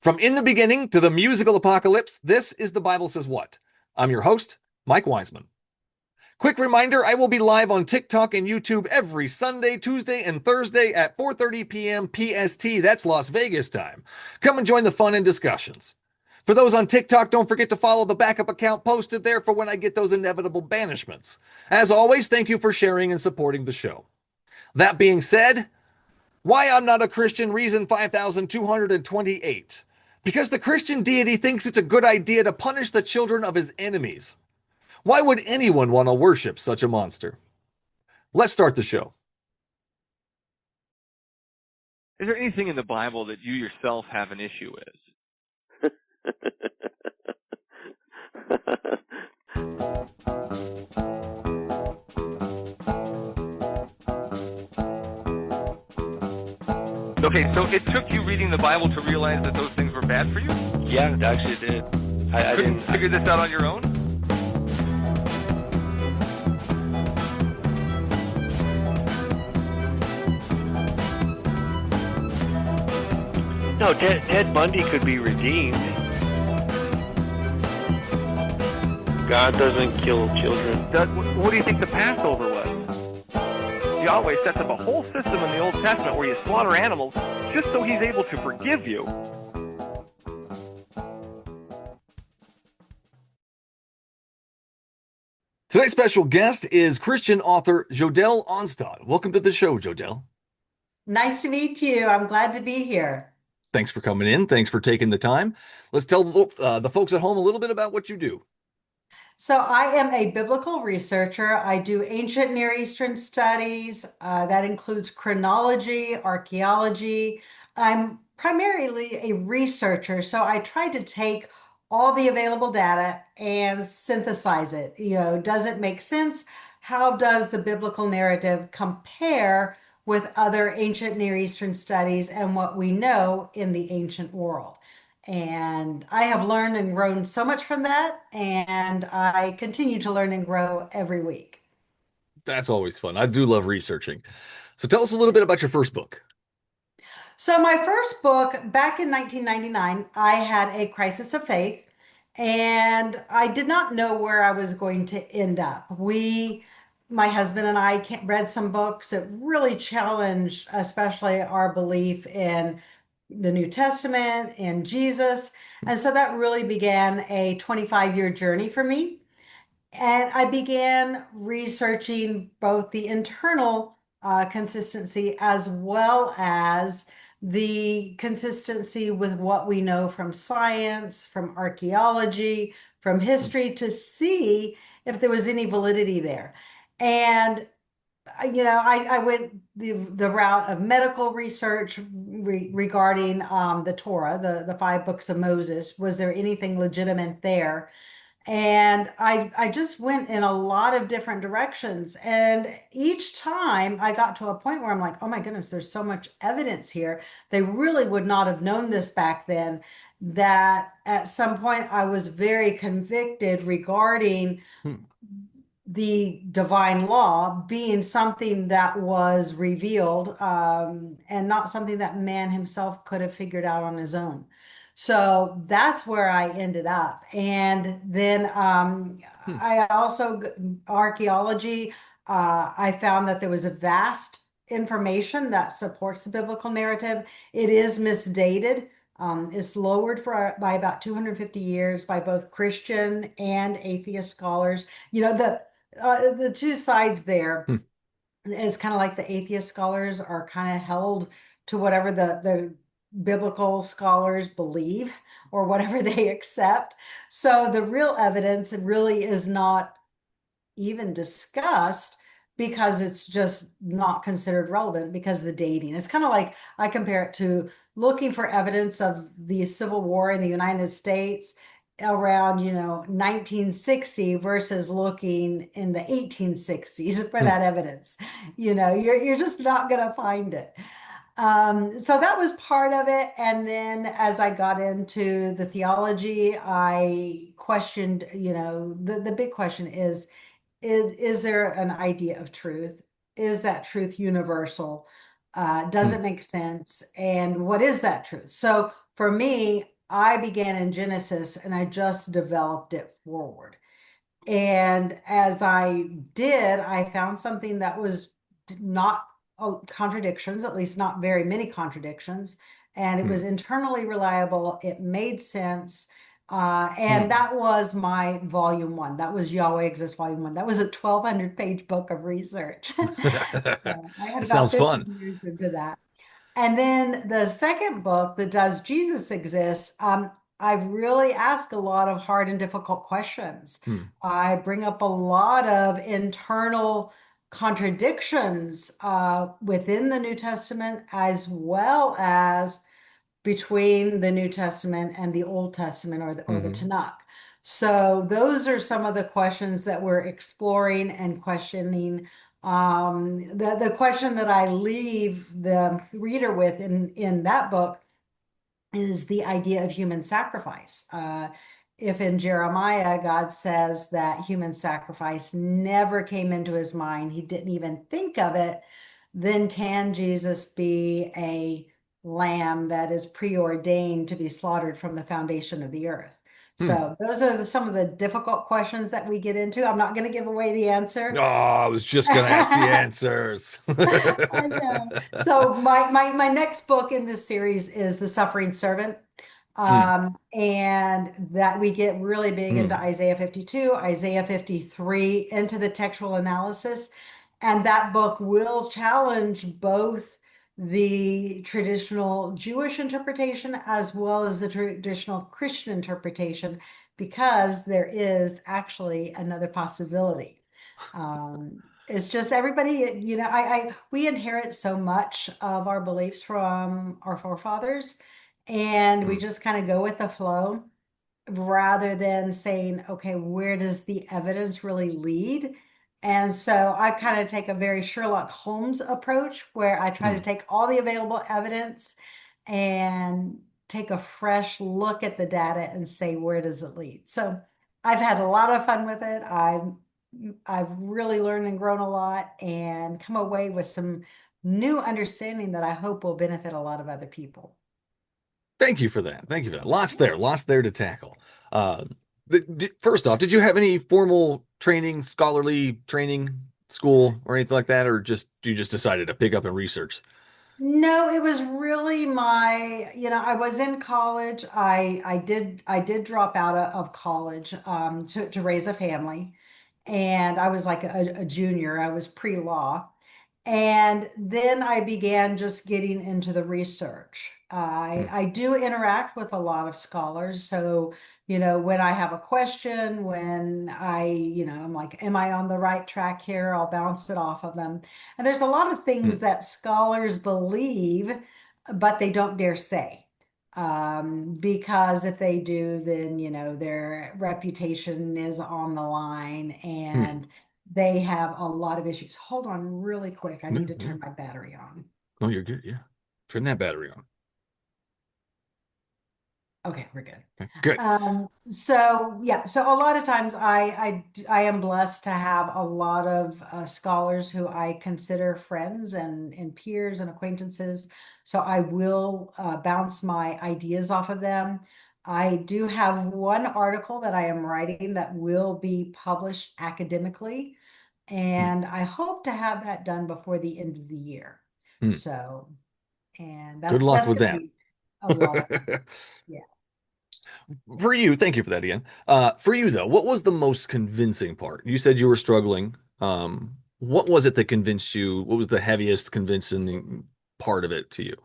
From In the Beginning to the Musical Apocalypse, this is The Bible Says What. I'm your host, Mike Wiseman. Quick reminder, I will be live on TikTok and YouTube every Sunday, Tuesday, and Thursday at 4:30 p.m. PST. That's Las Vegas time. Come and join the fun and discussions. For those on TikTok, don't forget to follow the backup account posted there for when I get those inevitable banishments. As always, thank you for sharing and supporting the show. That being said, why I'm not a Christian, reason 5228. Because the Christian deity thinks it's a good idea to punish the children of his enemies. Why would anyone want to worship such a monster? Let's start the show. Is there anything in the Bible that you yourself have an issue with? Okay, so it took you reading the Bible to realize that those things were bad for you? Yeah, it actually did. I Couldn't didn't figure this out on your own? No, Ted Bundy could be redeemed. God doesn't kill children. What do you think the Passover was? Yahweh sets up a whole system in the Old Testament where you slaughter animals just so he's able to forgive you. Tonight's special guest is Christian author Jodell Onstott. Welcome to the show, Jodell. Nice to meet you. I'm glad to be here. Thanks for coming in. Thanks for taking the time. Let's tell the folks at home a little bit about what you do. So I am a biblical researcher. I do ancient Near Eastern studies. That includes chronology, archaeology. I'm primarily a researcher, so I try to take all the available data and synthesize it. Does it make sense? How does the biblical narrative compare with other ancient Near Eastern studies and what we know in the ancient world? And I have learned and grown so much from that, and I continue to learn and grow every week. That's always fun. I do love researching. So tell us a little bit about your first book. So my first book, back in 1999, I had a crisis of faith, and I did not know where I was going to end up. My husband and I read some books that really challenged, especially our belief in the New Testament and Jesus. And so that really began a 25-year journey for me. And I began researching both the internal consistency as well as the consistency with what we know from science, from archaeology, from history to see if there was any validity there. And I went the route of medical research regarding the Torah, the five books of Moses. Was there anything legitimate there? And I just went in a lot of different directions. And each time I got to a point where I'm like, oh my goodness, there's so much evidence here. They really would not have known this back then. That at some point I was very convicted regarding the divine law being something that was revealed, and not something that man himself could have figured out on his own. So that's where I ended up. And then I also, archaeology, I found that there was a vast information that supports the biblical narrative. It is misdated. It's lowered by about 250 years by both Christian and atheist scholars. The two sides there, it's kind of like the atheist scholars are kind of held to whatever the biblical scholars believe or whatever they accept. So the real evidence really is not even discussed because it's just not considered relevant because of the dating. It's kind of like I compare it to looking for evidence of the Civil War in the United States around 1960 versus looking in the 1860s for that evidence. You're just not going to find it. So that was part of it. And then as I got into the theology, I questioned, the big question is there an idea of truth? Is that truth universal? Does it make sense? And what is that truth? So for me, I began in Genesis and I just developed it forward. And as I did, I found something that was not contradictions, at least not very many contradictions. And it was Hmm. internally reliable. It made sense. And Hmm. that was my volume one. That was Yahweh Exists Volume One. That was a 1,200-page book of research. I had It about sounds 15 fun. years into that. And then the second book, the Does Jesus Exist? I really ask a lot of hard and difficult questions. Hmm. I bring up a lot of internal contradictions within the New Testament, as well as between the New Testament and the Old Testament, or the Hmm. Tanakh. So those are some of the questions that we're exploring and questioning. The question that I leave the reader with in that book is the idea of human sacrifice. If in Jeremiah, God says that human sacrifice never came into his mind, he didn't even think of it, then can Jesus be a lamb that is preordained to be slaughtered from the foundation of the earth? Hmm. So those are some of the difficult questions that we get into. I'm not going to give away the Oh, answer. I was just gonna ask the answers. I know. So my next book in this series is The Suffering Servant. Hmm. And that we get really big into Hmm. Isaiah 52, Isaiah 53, into the textual analysis. And that book will challenge both the traditional Jewish interpretation as well as the traditional Christian interpretation, because there is actually another possibility. It's just everybody, we inherit so much of our beliefs from our forefathers, and we Hmm. just kind of go with the flow rather than saying, okay, where does the evidence really lead? And so I kind of take a very Sherlock Holmes approach where I try to Hmm. take all the available evidence and take a fresh look at the data and say, where does it lead? So I've had a lot of fun with it. I've really learned and grown a lot and come away with some new understanding that I hope will benefit a lot of other people. Thank you for that. Thank you for that. Lots there to tackle. Uh, First off, did you have any formal training, scholarly training, school, or anything like that, or just you just decided to pick up and research? No, it was really I was in college. I did drop out of college to raise a family. And I was like a junior. I was pre-law. And then I began just getting into the research. Hmm. I do interact with a lot of scholars. So, when I have a question, when I'm like, am I on the right track here? I'll bounce it off of them. And there's a lot of things Hmm. that scholars believe, but they don't dare say. Because if they do, then, their reputation is on the line Hmm. and they have a lot of issues. Hold on really quick. I Yeah, need to yeah. turn my battery on. Oh, you're good. Yeah. Turn that battery on. Okay, we're good. Okay, good. So yeah, so a lot of times I am blessed to have a lot of scholars who I consider friends and peers and acquaintances. So I will bounce my ideas off of them. I do have one article that I am writing that will be published academically, Hmm. and I hope to have that done before the end of the year. Hmm. So, and Good luck that's with going to that. be a lot of fun. Yeah. For you, thank you for that, Ian. For you though, what was the most convincing part? You said you were struggling. What was it that convinced you? What was the heaviest convincing part of it to you?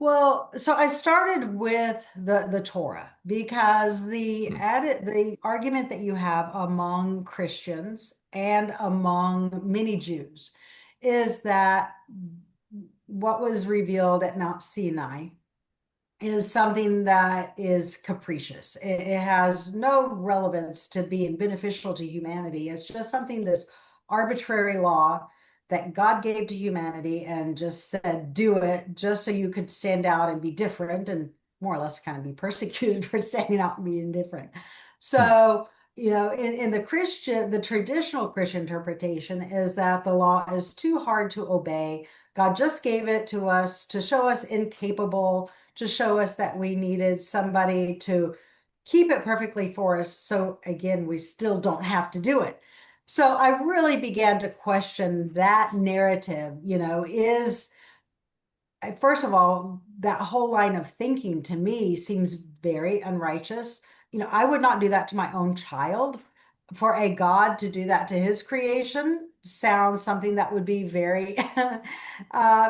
Well, so I started with the Torah because Hmm. the argument that you have among Christians and among many Jews is that what was revealed at Mount Sinai is something that is capricious. It has no relevance to being beneficial to humanity. It's just something, this arbitrary law that God gave to humanity and just said, do it just so you could stand out and be different and more or less kind of be persecuted for standing out and being different. Hmm. So, in the traditional Christian interpretation is that the law is too hard to obey. God just gave it to us to show us incapable to show us that we needed somebody to keep it perfectly for us. So again, we still don't have to do it. So I really began to question that narrative, first of all, that whole line of thinking to me seems very unrighteous. I would not do that to my own child. For a God to do that to his creation sounds something that would be very,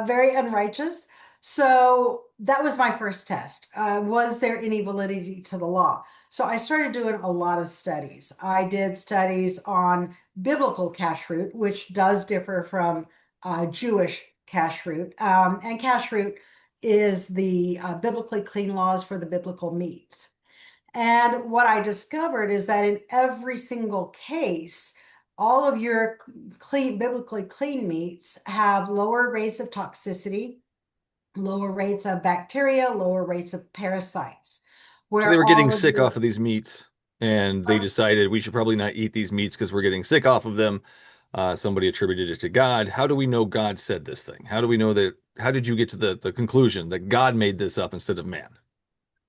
very unrighteous. So that was my first test. Was there any validity to the law? So I started doing a lot of studies. I did studies on biblical kashrut, which does differ from Jewish kashrut. And kashrut is the biblically clean laws for the biblical meats. And what I discovered is that in every single case, all of your biblically clean meats have lower rates of toxicity, lower rates of bacteria, lower rates of parasites. So they Where were getting all of sick your off of these meats, and they decided we should probably not eat these meats because we're getting sick off of them. Somebody attributed it to God. How do we know God said this thing? How do we know that? How did you get to the conclusion that God made this up instead of man?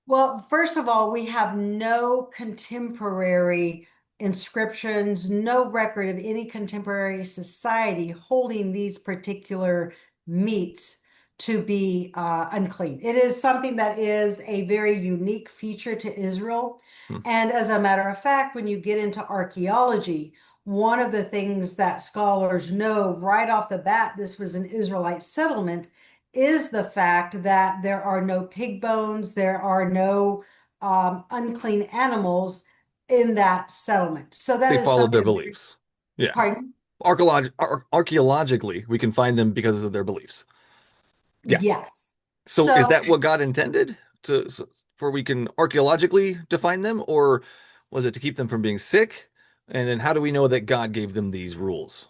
Well, first of all, we have no contemporary inscriptions, no record of any contemporary society holding these particular meats to be unclean. It is something that is a very unique feature to Israel. Hmm. And as a matter of fact, when you get into archaeology, one of the things that scholars know right off the bat, this was an Israelite settlement, is the fact that there are no pig bones, there are no unclean animals in that settlement. So that They is followed their something, beliefs. Yeah. pardon? Archaeologically, we can find them because of their beliefs. Yeah. Yes. So is So, that what God intended for we can archaeologically define them, or was it to keep them from being sick? And then how do we know that God gave them these rules?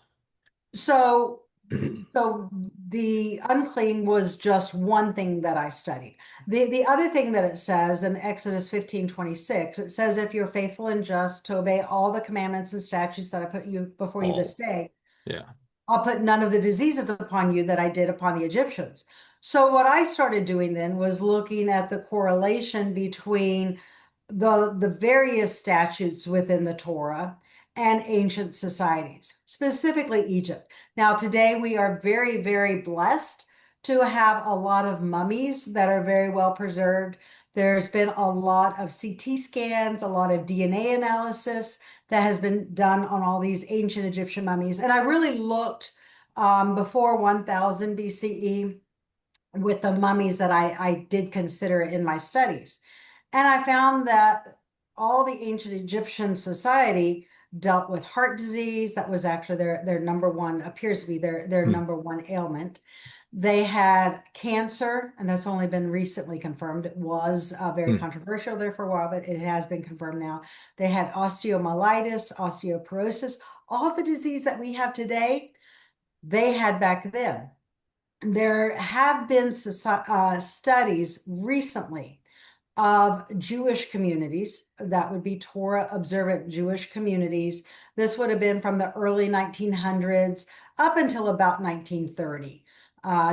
so, so the unclean was just one thing that I studied. The other thing that it says in Exodus 15:26, it says, if you're faithful and just to obey all the commandments and statutes that I put you before you this Oh, day, yeah. I'll put none of the diseases upon you that I did upon the Egyptians. So what I started doing then was looking at the correlation between the various statutes within the Torah and ancient societies, specifically Egypt. Now, today we are very, very blessed to have a lot of mummies that are very well preserved. There's been a lot of CT scans, a lot of DNA analysis that has been done on all these ancient Egyptian mummies. And I really looked before 1000 BCE with the mummies that I did consider in my studies. And I found that all the ancient Egyptian society dealt with heart disease. That was actually their number one, appears to be their Hmm. number one ailment. They had cancer, and that's only been recently confirmed. It was very Hmm. controversial there for a while, but it has been confirmed now. They had osteomyelitis, osteoporosis, all the disease that we have today, they had back then. There have been studies recently of Jewish communities, that would be Torah observant Jewish communities. This would have been from the early 1900s up until about 1930.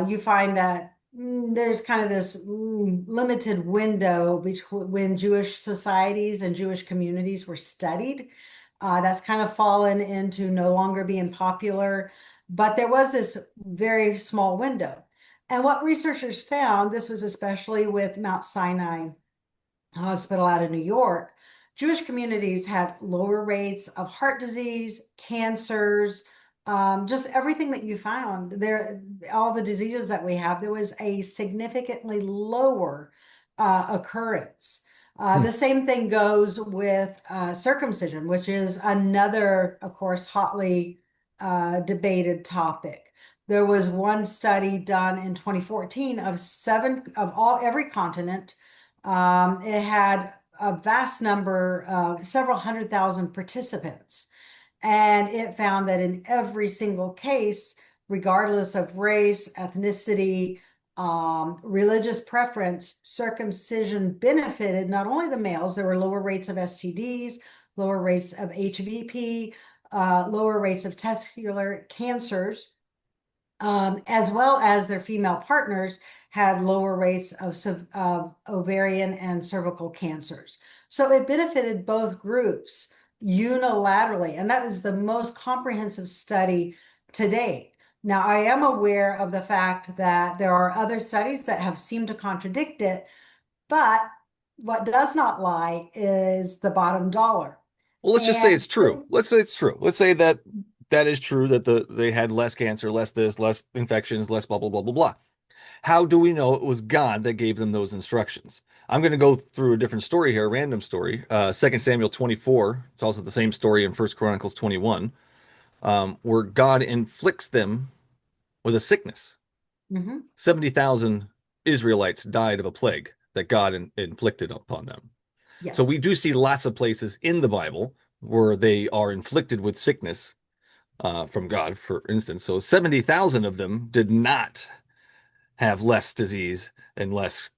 You find that there's kind of this limited window between when Jewish societies and Jewish communities were studied. That's kind of fallen into no longer being popular, but there was this very small window. And what researchers found, this was especially with Mount Sinai Hospital out of New York, Jewish communities had lower rates of heart disease, cancers, just everything that you found there, all the diseases that we have, there was a significantly lower occurrence. Hmm. The same thing goes with circumcision, which is another, of course, hotly debated topic. There was one study done in 2014 of every continent. It had a vast number, several 100,000 participants. And it found that in every single case, regardless of race, ethnicity, religious preference, circumcision benefited not only the males, there were lower rates of STDs, lower rates of HVP, lower rates of testicular cancers. as well as their female partners had lower rates of ovarian and cervical cancers. So it benefited both groups unilaterally, and that is the most comprehensive study to date. Now, I am aware of the fact that there are other studies that have seemed to contradict it, but what does not lie is the bottom dollar. Well, let's just say And it's true. Let's say it's true. Let's say that that is true, that they had less cancer, less this, less infections, less blah blah blah blah blah. How do we know it was God that gave them those instructions? I'm going to go through a different story here, a random story. 2 Samuel 24. It's also the same story in First Chronicles 21, where God inflicts them with a sickness. Mhm. 70,000 Israelites died of a plague that God inflicted upon them. So Yes. we do see lots of places in the Bible where they are inflicted with sickness from God, for instance. So 70,000 of them did not have less disease and less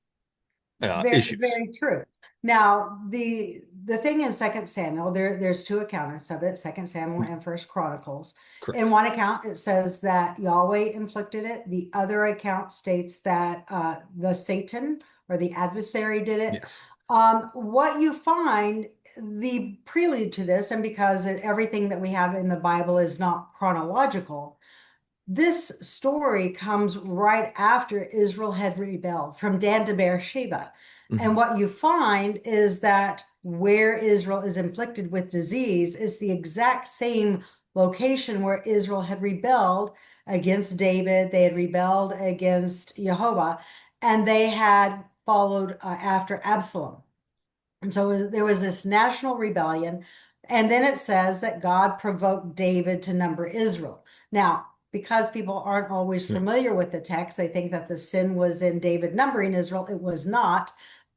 Very, issues. very true. Now, the thing in Second Samuel, there's two accounts of it, Second Samuel and First Chronicles. In Correct. one account, it says that Yahweh inflicted it. The other account states that the Satan or the adversary did it. Yes. What you find, the prelude to this, and because everything that we have in the Bible is not chronological, this story comes right after Israel had rebelled from Dan to Beersheba. And Mhm. what you find is that where Israel is inflicted with disease is the exact same location where Israel had rebelled against David. They had rebelled against Jehovah, and they had followed after Absalom. And so there was this national rebellion. And then it says that God provoked David to number Israel. Now, because people aren't always Yeah. familiar with the text, they think that the sin was in David numbering Israel. It was not.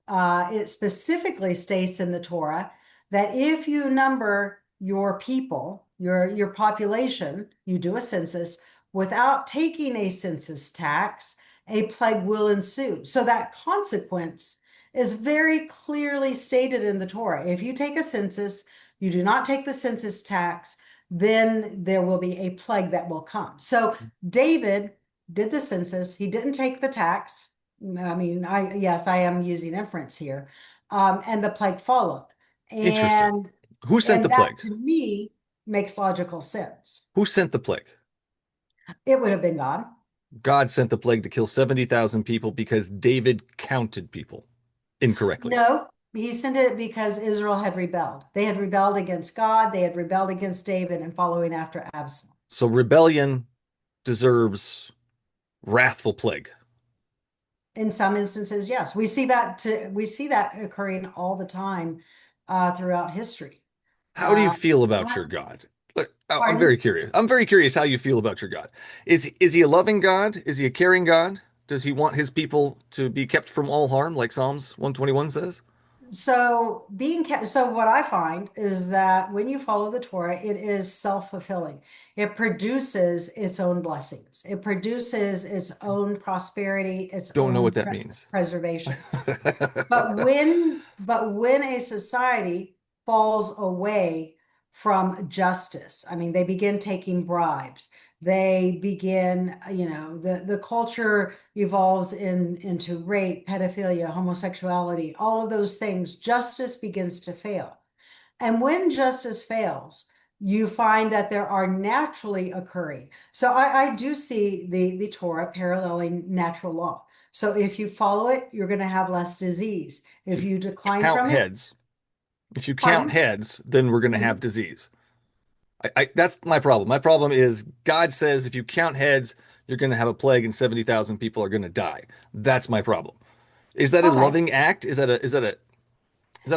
It specifically states in the Torah that if you number your people, your population, you do a census without taking a census tax, a plague will ensue. So that consequence is very clearly stated in the Torah. If you take a census, you do not take the census tax, then there will be a plague that will come. So David did the census, he didn't take the tax. I mean, yes, I am using inference here. And the plague followed. Interesting. And Who sent the and that plague? to me makes logical sense. Who sent the plague? It would have been God. God sent the plague to kill 70,000 people because David counted people incorrectly. No, he sent it because Israel had rebelled. They had rebelled against God, they had rebelled against David and following after Absalom. So rebellion deserves wrathful plague. In some instances, yes. We see that occurring all the time throughout history. How do you feel about your What? God? I'm very Pardon? curious. I'm very curious how you feel about your God. Is he a loving God? Is he a caring God? Does he want his people to be kept from all harm, like Psalms 121 says? So what I find is that when you follow the Torah, it is self-fulfilling. It produces its own blessings. It produces its own prosperity, its Don't know what own that means. preservation. But when a society falls away from justice, I mean, they begin taking bribes. They begin, the culture evolves into rape, pedophilia, homosexuality, all of those things. Justice begins to fail. And when justice fails, you find that there are naturally occurring. So I do see the Torah paralleling natural law. So if you follow it, you're going to have less disease. If If you you decline count from it, heads, if you count pardon? heads, then we're going to have Mhm. disease. That's my problem. My problem is God says if you count heads, you're going to have a plague and 70,000 people are going to die. That's my problem. Is that a Okay. loving act? Is that a It's an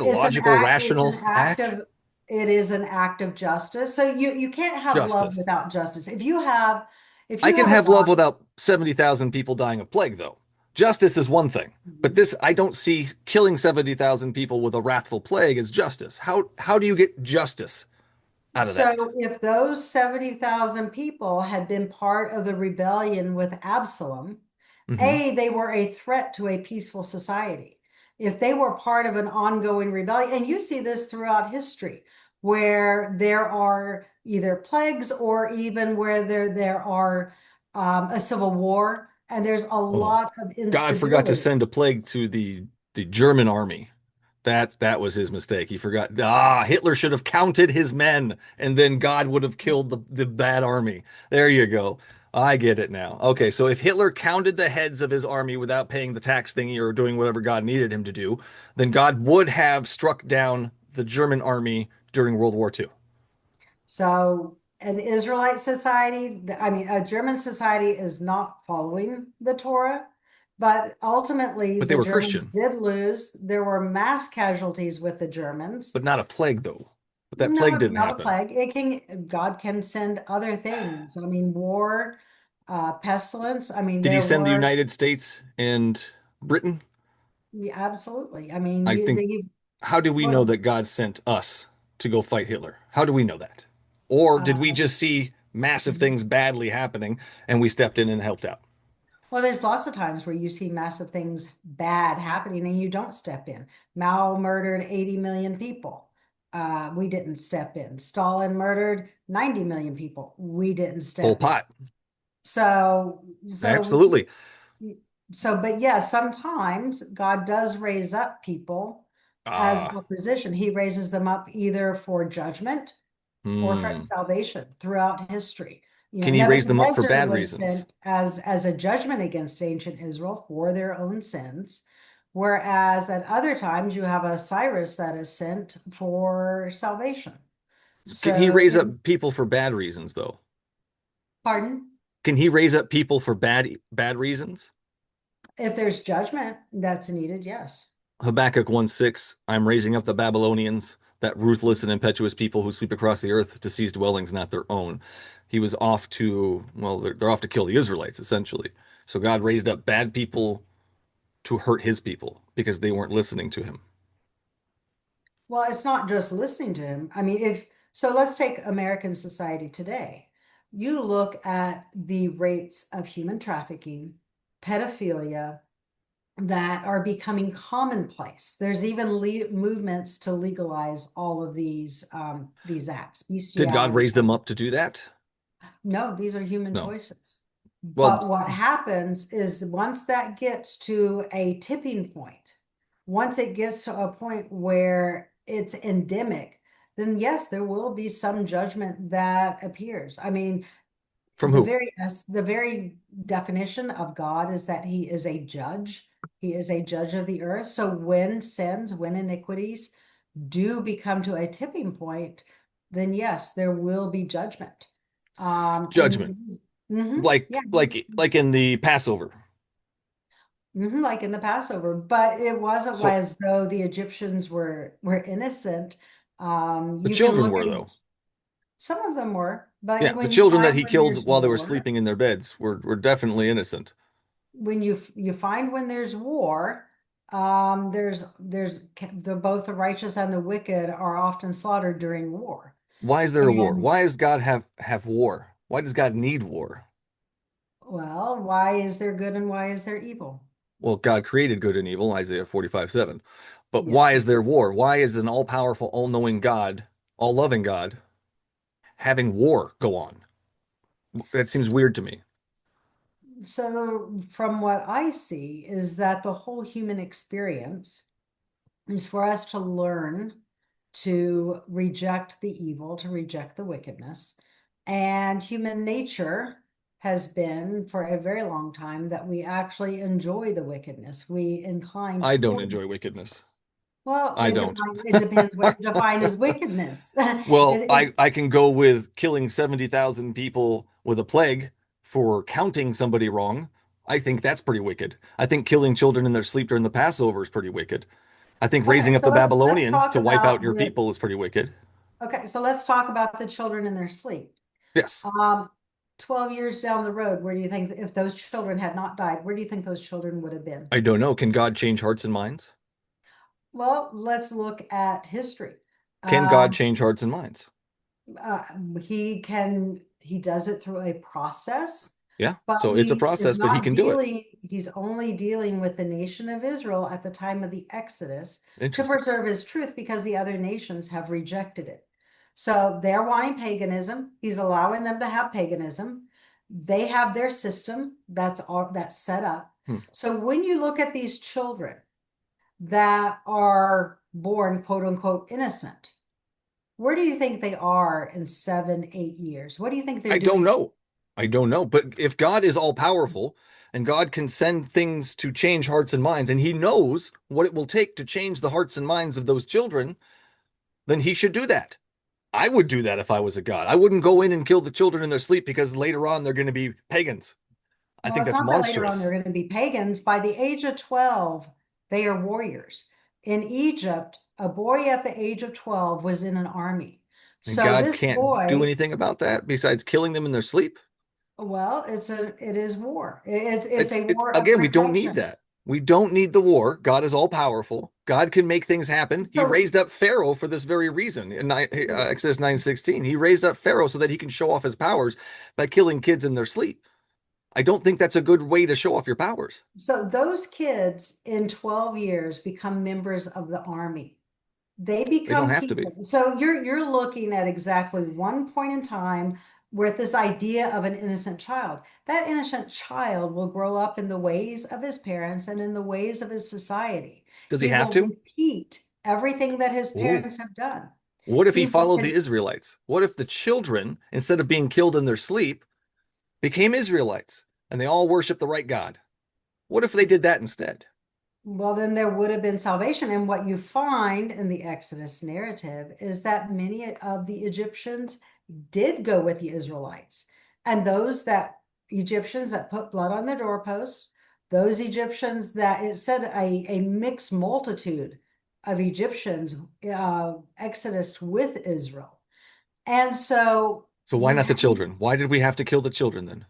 logical, act, it's an rational act act? of, it is an act of justice. So you can't have love Justice. without justice. If I you can have a have love God. without 70,000 people dying of plague, though. Justice is one thing, but Mhm. this I don't see killing 70,000 people with a wrathful plague as justice. How do you get justice out of that? So if those 70,000 people had been part of the rebellion with Absalom, Hmm. they were a threat to a peaceful society. If they were part of an ongoing rebellion, and you see this throughout history, where there are either plagues or even where there are a civil war, and there's a Oh, lot of God forgot to instability. send a plague to the German army. That was his mistake. He forgot. Hitler should have counted his men, and then God would have killed the bad army. There you go. I get it now. Okay, so if Hitler counted the heads of his army without paying the tax thingy or doing whatever God needed him to do, then God would have struck down the German army during World War II. So an Israelite society, I mean, a German society is not following the Torah, but ultimately But they the were Germans Christian, did lose. There were mass casualties with the Germans. but not a plague though. But that No, plague it's didn't not a happen. plague. It can, God can send other things. I mean, war, pestilence. I mean, Did he there send the were, United States and Britain? yeah, absolutely. I mean, I think, how do we know well, that God sent us to go fight Hitler? How do we know that? Or did we uh, just see massive things badly happening and we stepped in and helped out? well, there's lots of times where you see massive things bad happening and you don't step in. Mao murdered 80 million people. We didn't step in. Stalin murdered 90 million people. We didn't Pol step in. Pot. So, so, Absolutely. but yeah, sometimes God does raise up people as Ah, opposition. He raises them up either for judgment or for hmm. salvation throughout history. You know, Can he raise them up for Nebuchadnezzar bad was reasons? sent as a judgment against ancient Israel for their own sins, whereas at other times you have a Cyrus that is sent for salvation. Can he So, raise up people for bad reasons, though? pardon? Can he raise up people for bad reasons? If there's judgment that's needed, yes. Habakkuk 1:6, I'm raising up the Babylonians, that ruthless and impetuous people who sweep across the earth to seize dwellings not their own. He was off to, well, they're off to kill the Israelites, essentially. So God raised up bad people to hurt his people because they weren't listening to him. Well, it's not just listening to him. I mean, if so, let's take American society today. You look at the rates of human trafficking, pedophilia, that are becoming commonplace. There's even movements to legalize all of these acts, Did God bestiality. raise them up to do that? No, these are human No. choices. Well, But what happens is once that gets to a tipping point, once it gets to a point where it's endemic, then yes, there will be some judgment that appears. I mean, from who? the very definition of God is that he is a judge. He is a judge of the earth. So when sins, when iniquities do become to a tipping point, then yes, there will be judgment. Judgment. Yeah, Like in the Passover. like in the Passover, but it wasn't So as though the Egyptians were innocent. the You can children look were, in, though. some of them were, but Yeah, the when you children that find he when killed there's while they were war, sleeping in their beds were definitely innocent. when you find when there's war, both the righteous and the wicked are often slaughtered during war. Why is there a war? And Why does God have war? Why does God need war? well, why is there good and why is there evil? Well, God created good and evil, Isaiah 45:7. But why Yes. is there war? Why is an all-powerful, all-knowing God, all-loving God having war go on? That seems weird to me. So from what I see is that the whole human experience is for us to learn to reject the evil, to reject the wickedness. And human nature has been for a very long time that we actually enjoy the wickedness. We incline I don't towards, enjoy wickedness. well, I don't. it depends what you define as wickedness. Well, It, I can go with killing 70,000 people with a plague for counting somebody wrong. I think that's pretty wicked. I think killing children in their sleep during the Passover is pretty wicked. I think okay, raising up so the let's Babylonians talk to wipe out about your the people is pretty wicked. okay, so let's talk about the children in their sleep. Yes. Um, 12 years down the road, where do you think, if those children had not died, where do you think those children would have been? I don't know. Can God change hearts and minds? Well, let's look at history. Can God Um, change hearts and minds? uh, he does it through a process, Yeah. but So it's a process, but he can do it. he's only dealing with the nation of Israel at the time of the Exodus to Interesting. preserve his truth because the other nations have rejected it. So they're wanting paganism. He's allowing them to have paganism. They have their system that's set up. Hmm. So when you look at these children that are born quote unquote innocent, where do you think they are in 7, 8 years? What do you think they're I don't doing? know. I don't know. But if God is all powerful and God can send things to change hearts and minds, and he knows what it will take to change the hearts and minds of those children, then he should do that. I would do that if I was a God. I wouldn't go in and kill the children in their sleep because later on they're going to be pagans. I Well, think it's that's not that later on monstrous. they're going to be pagans. By the age of 12, they are warriors. In Egypt, a boy at the age of 12 was in an army. And So God this can't do boy, anything about that besides killing them in their sleep. well, it is war. It's It's a it war of again, we don't need protection. that. We don't need the war. God is all powerful. God can make things happen. He So, raised up Pharaoh for this very reason. In so Exodus 9:16, he raised up Pharaoh so that he can show off his powers by killing kids in their sleep. I don't think that's a good way to show off your powers. so those kids in 12 years become members of the army. They They don't become have to be. people. So you're looking at exactly one point in time with this idea of an innocent child. That innocent child will grow up in the ways of his parents and in the ways of his society. Does he He have will to? repeat everything that his Ooh. parents have done. What if he He will followed the Israelites? What if the children, instead of being killed in their sleep, became Israelites and they all worship the right God? What if they did that instead? Well, then there would have been salvation. And what you find in the Exodus narrative is that many of the Egyptians did go with the Israelites. And those that Egyptians that put blood on their doorposts, those Egyptians that it said a mixed multitude of Egyptians exodus with Israel. And so So why you not the have, children? Why did we have to kill the children then?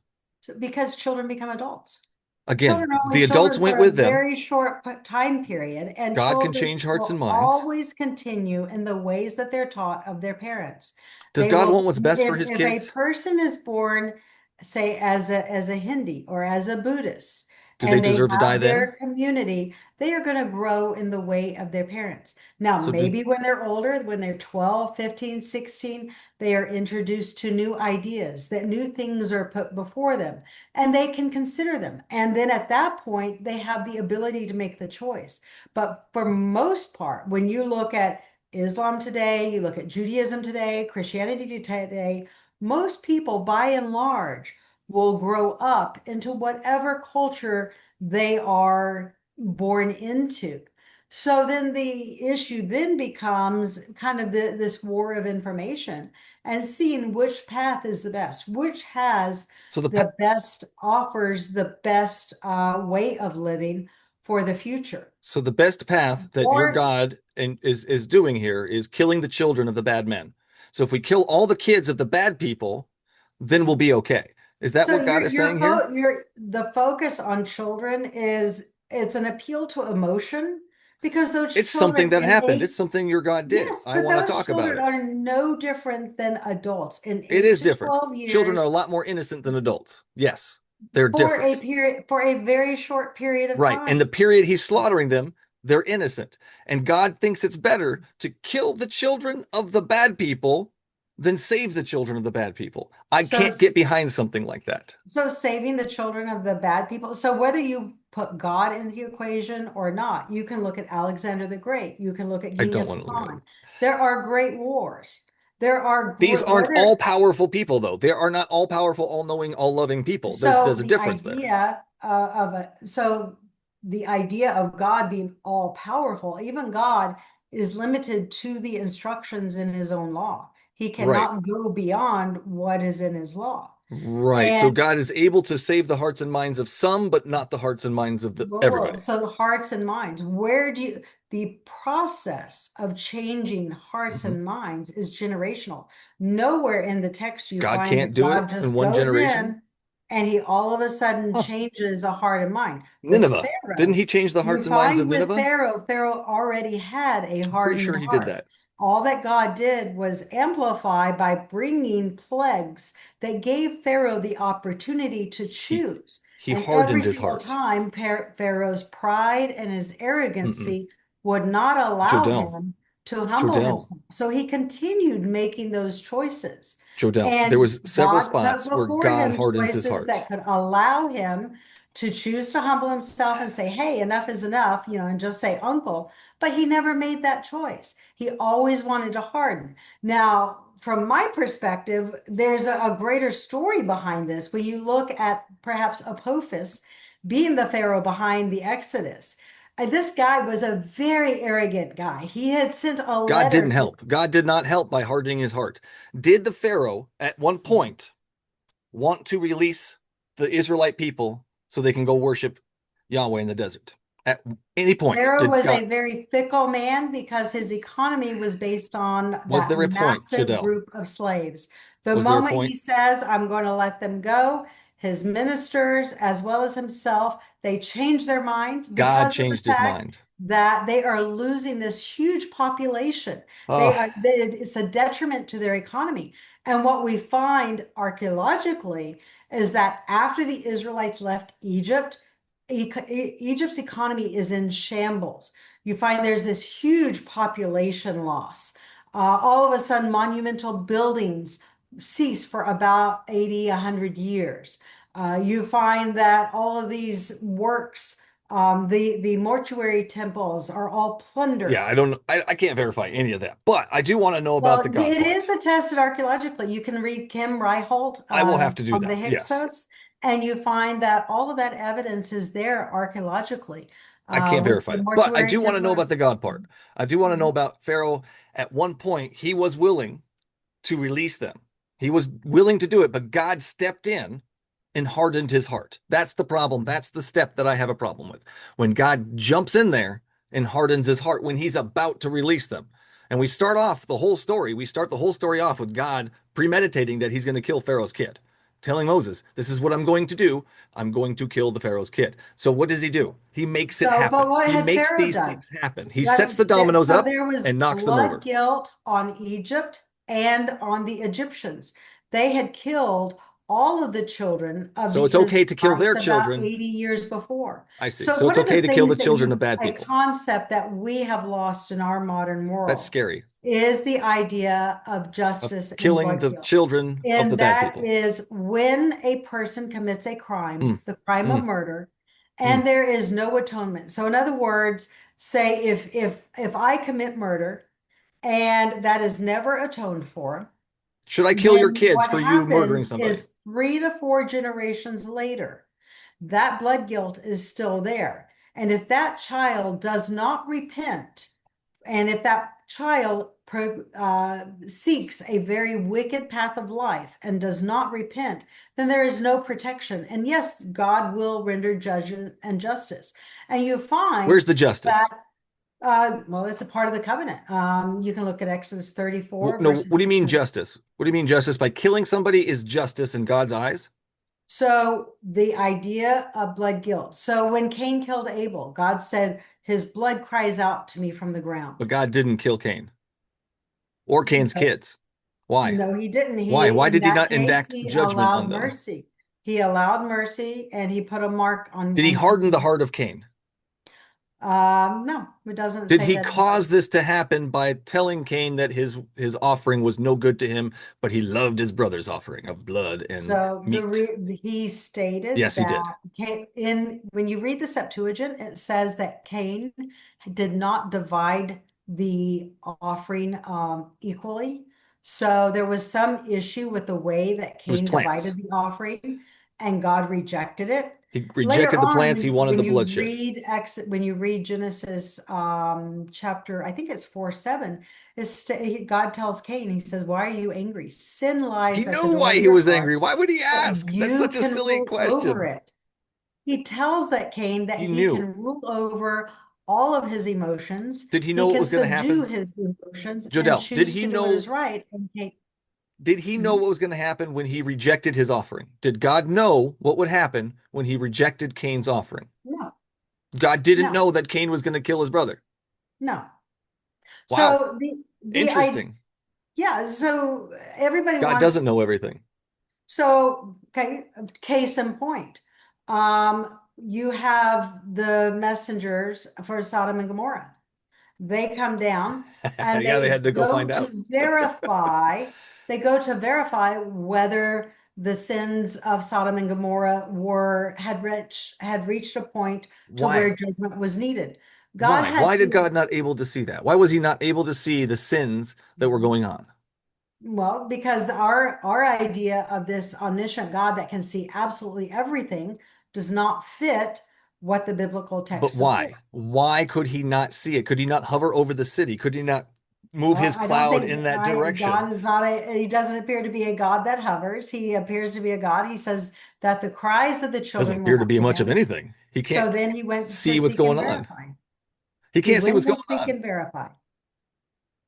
because children become adults. Again, Children are only the adults children went for a with them. very short time period, and God can children change hearts and will minds. always continue in the ways that they're taught of their parents. Does They God will, want what's best for his if a kids? person is born, say, as a Hindi or as a Buddhist, Do they and they deserve to die have then? their community, they are going to grow in the way of their parents. Now, So do maybe when they're older, when they're 12, 15, 16, they are introduced to new ideas, that new things are put before them and they can consider them. And then at that point, they have the ability to make the choice. But for most part, when you look at Islam today, you look at Judaism today, Christianity today, most people by and large will grow up into whatever culture they are born into. So then the issue then becomes kind of this war of information and seeing which path is the best, which has so the best offers the best way of living for the future. the best path that your Or God is doing here is killing the children of the bad men. So if we kill all the kids of the bad people, then we'll be okay. Is that so what God is saying here? your the focus on children is it's an appeal to emotion because those It's something children that in happened. It's eight, something your God did. yes, I but want to those talk about children it. are no different than adults in It eight is to different. 12 Children are a years lot more innocent than adults. Yes, they're for a different. period for a very short period of Right. And time. the period he's slaughtering them, they're innocent. And God thinks it's better to kill the children of the bad people than save the children of the bad people. I So can't get behind something like that. So saving the children of the bad people. So whether you put God in the equation or not, you can look at Alexander the Great. You can look at I don't Genghis want to look at it. Khan. There are great wars. There are These aren't all whether powerful people, though. They are not all powerful, all knowing, all loving people. so There's a the difference there. idea the idea of God being all powerful, even God is limited to the instructions in his own law. He Right. cannot go beyond what is in his law. Right. So And God is able to save the hearts and minds of some, but not the hearts and minds of Well, everybody. so the hearts and minds, the process of changing hearts Mhm. and minds is generational. Nowhere in the text you God find can't that do it God in just one goes generation. in and he all of a sudden Huh. changes a heart and mind. With Nineveh. Didn't Pharaoh, he change the you hearts and minds of find with Nineveh? Pharaoh already had a I'm pretty hardened sure he did heart. that. All that God did was amplify by bringing plagues that gave Pharaoh the opportunity to He choose. he And every hardened his single heart. time, Pharaoh's pride and his Mm-mm. arrogancy would not allow Jodell, him to humble Jodell. himself. So he continued making those choices. Jodell. There And was several God put spots where before God him hardens his choices heart. that could allow him to choose to humble himself and say, hey, enough is enough, and just say uncle. But he never made that choice. He always wanted to harden. Now, from my perspective, there's a greater story behind this. When you look at perhaps Apophis being the Pharaoh behind the Exodus, this guy was a very arrogant guy. He had sent a God didn't letter to help. God did not help by hardening his heart. Did the Pharaoh at one point want to release the Israelite people so they can go worship Yahweh in the desert? At any point, Pharaoh did was God, a very fickle man because his economy was based on was that there a point, massive Jadel? group of slaves. The Was there a moment point? he says, I'm going to let them go, his ministers, as well as himself, they change their minds God because of the changed his fact mind. that they are losing this huge population. Oh, It's a detriment to their economy. And what we find archaeologically is that after the Israelites left Egypt, Egypt's economy is in shambles. You find there's this huge population loss. All of a sudden, monumental buildings cease for about 80, 100 years. You find that all of these works, the mortuary temples are all yeah, plundered. I can't verify any of that, but I do want to know about the Well, God it is part. attested archaeologically. You can read Kim Reichelt I will have to do on the that. Yes. Hyksos, and you find that all of that evidence is there archaeologically I can't with verify the that, but I mortuary do want to know about templars. the God part. I do want to know Mhm. about Pharaoh. At one point, he was willing to release them. He was willing to do it, but God stepped in and hardened his heart. That's the problem. That's the step that I have a problem with. When God jumps in there and hardens his heart when he's about to release them. And we start off the whole story. We start the whole story off with God premeditating that he's going to kill Pharaoh's kid, telling Moses, this is what I'm going to do. I'm going to kill the Pharaoh's kid. So what does he do? He makes it So, but happen. what He had makes Pharaoh these done? things happen. He sets That, the dominoes so up there was and knocks them blood over. guilt on Egypt and on the Egyptians. They had killed all of the children of So the it's okay to kill Israelites their about children. 80 years before. I see. So So it's one of okay the to kill the things that children of bad a people. concept that we have lost in our modern That's world scary. is the idea of Of justice and killing blood the guilt. children of the And bad that people. is when a person commits a crime, Mm, the crime of mm, murder, mm. and there is no atonement. So in other words, say if I commit murder and that is never atoned for, Should I kill your then kids what for you murdering happens somebody? is 3 to 4 generations later, that blood guilt is still there. And if that child does not repent, and if that child seeks a very wicked path of life and does not repent, then there is no protection. And yes, God will render judgment and justice. And you find Where's the justice? that, well, it's a part of the covenant. You can look at Exodus 34, No, what verses do you 6 mean and justice? What do you mean justice? By killing somebody is justice in God's eyes? So the idea of blood guilt. So when Cain killed Abel, God said, his blood cries out to me from the ground. But God didn't kill Cain or Cain's No, kids. Why? no, he didn't. Why? He, Why in did he that not case, enact he judgment allowed on them? mercy. He allowed mercy and he put a mark on, Did he on harden the Cain. heart of Cain? No, it doesn't Did say he that. cause this to happen by telling Cain that his offering was no good to him, but he loved his brother's offering of blood and So meat? he stated Yes, he that did. when you read the Septuagint, it says that Cain did not divide the offering equally. So there was some issue with the way that It was Cain plants. divided the offering, and God rejected it. He Later rejected the on, plants. He wanted the bloodshed. when you read Genesis chapter, I think it's 4:7, God tells Cain, he says, why are you angry? Sin He lies at the knew door why of he your was heart, angry. Why would he but ask? That's you such a can silly rule over question. it. He tells that Cain that He he knew. can rule over all of his emotions. Did he know He what can was going to subdue happen? his emotions and Jodell, choose to do what is right. And did he know Mhm. what was going to happen when he rejected his offering? Did God know what would happen when he rejected Cain's offering? No, God didn't no, know that Cain was going to kill his brother. no. Wow. So the I Interesting. yeah, so everybody God wants. doesn't know everything. So, okay, case in point. You have the messengers for Sodom and Gomorrah. They come down and Yeah, they had to go find out. they go to verify whether the sins of Sodom and Gomorrah had reached a point to where Why? judgment was needed. God Why? had Why did to, God not able to see that? Why was he not able to see the sins that were going on? well, because our idea of this omniscient God that can see absolutely everything does not fit what the biblical But text why? support. Why could he not see it? Could he not hover over the city? Could he not move Well, his I don't cloud think in that God direction? is not he doesn't appear to be a God that hovers. He appears to be a God. He says that the cries of the Doesn't children appear went to up be to much of him. anything. He can't So then he went to see what's seek going and on. verify. He He can't see what's went to going seek on. and verify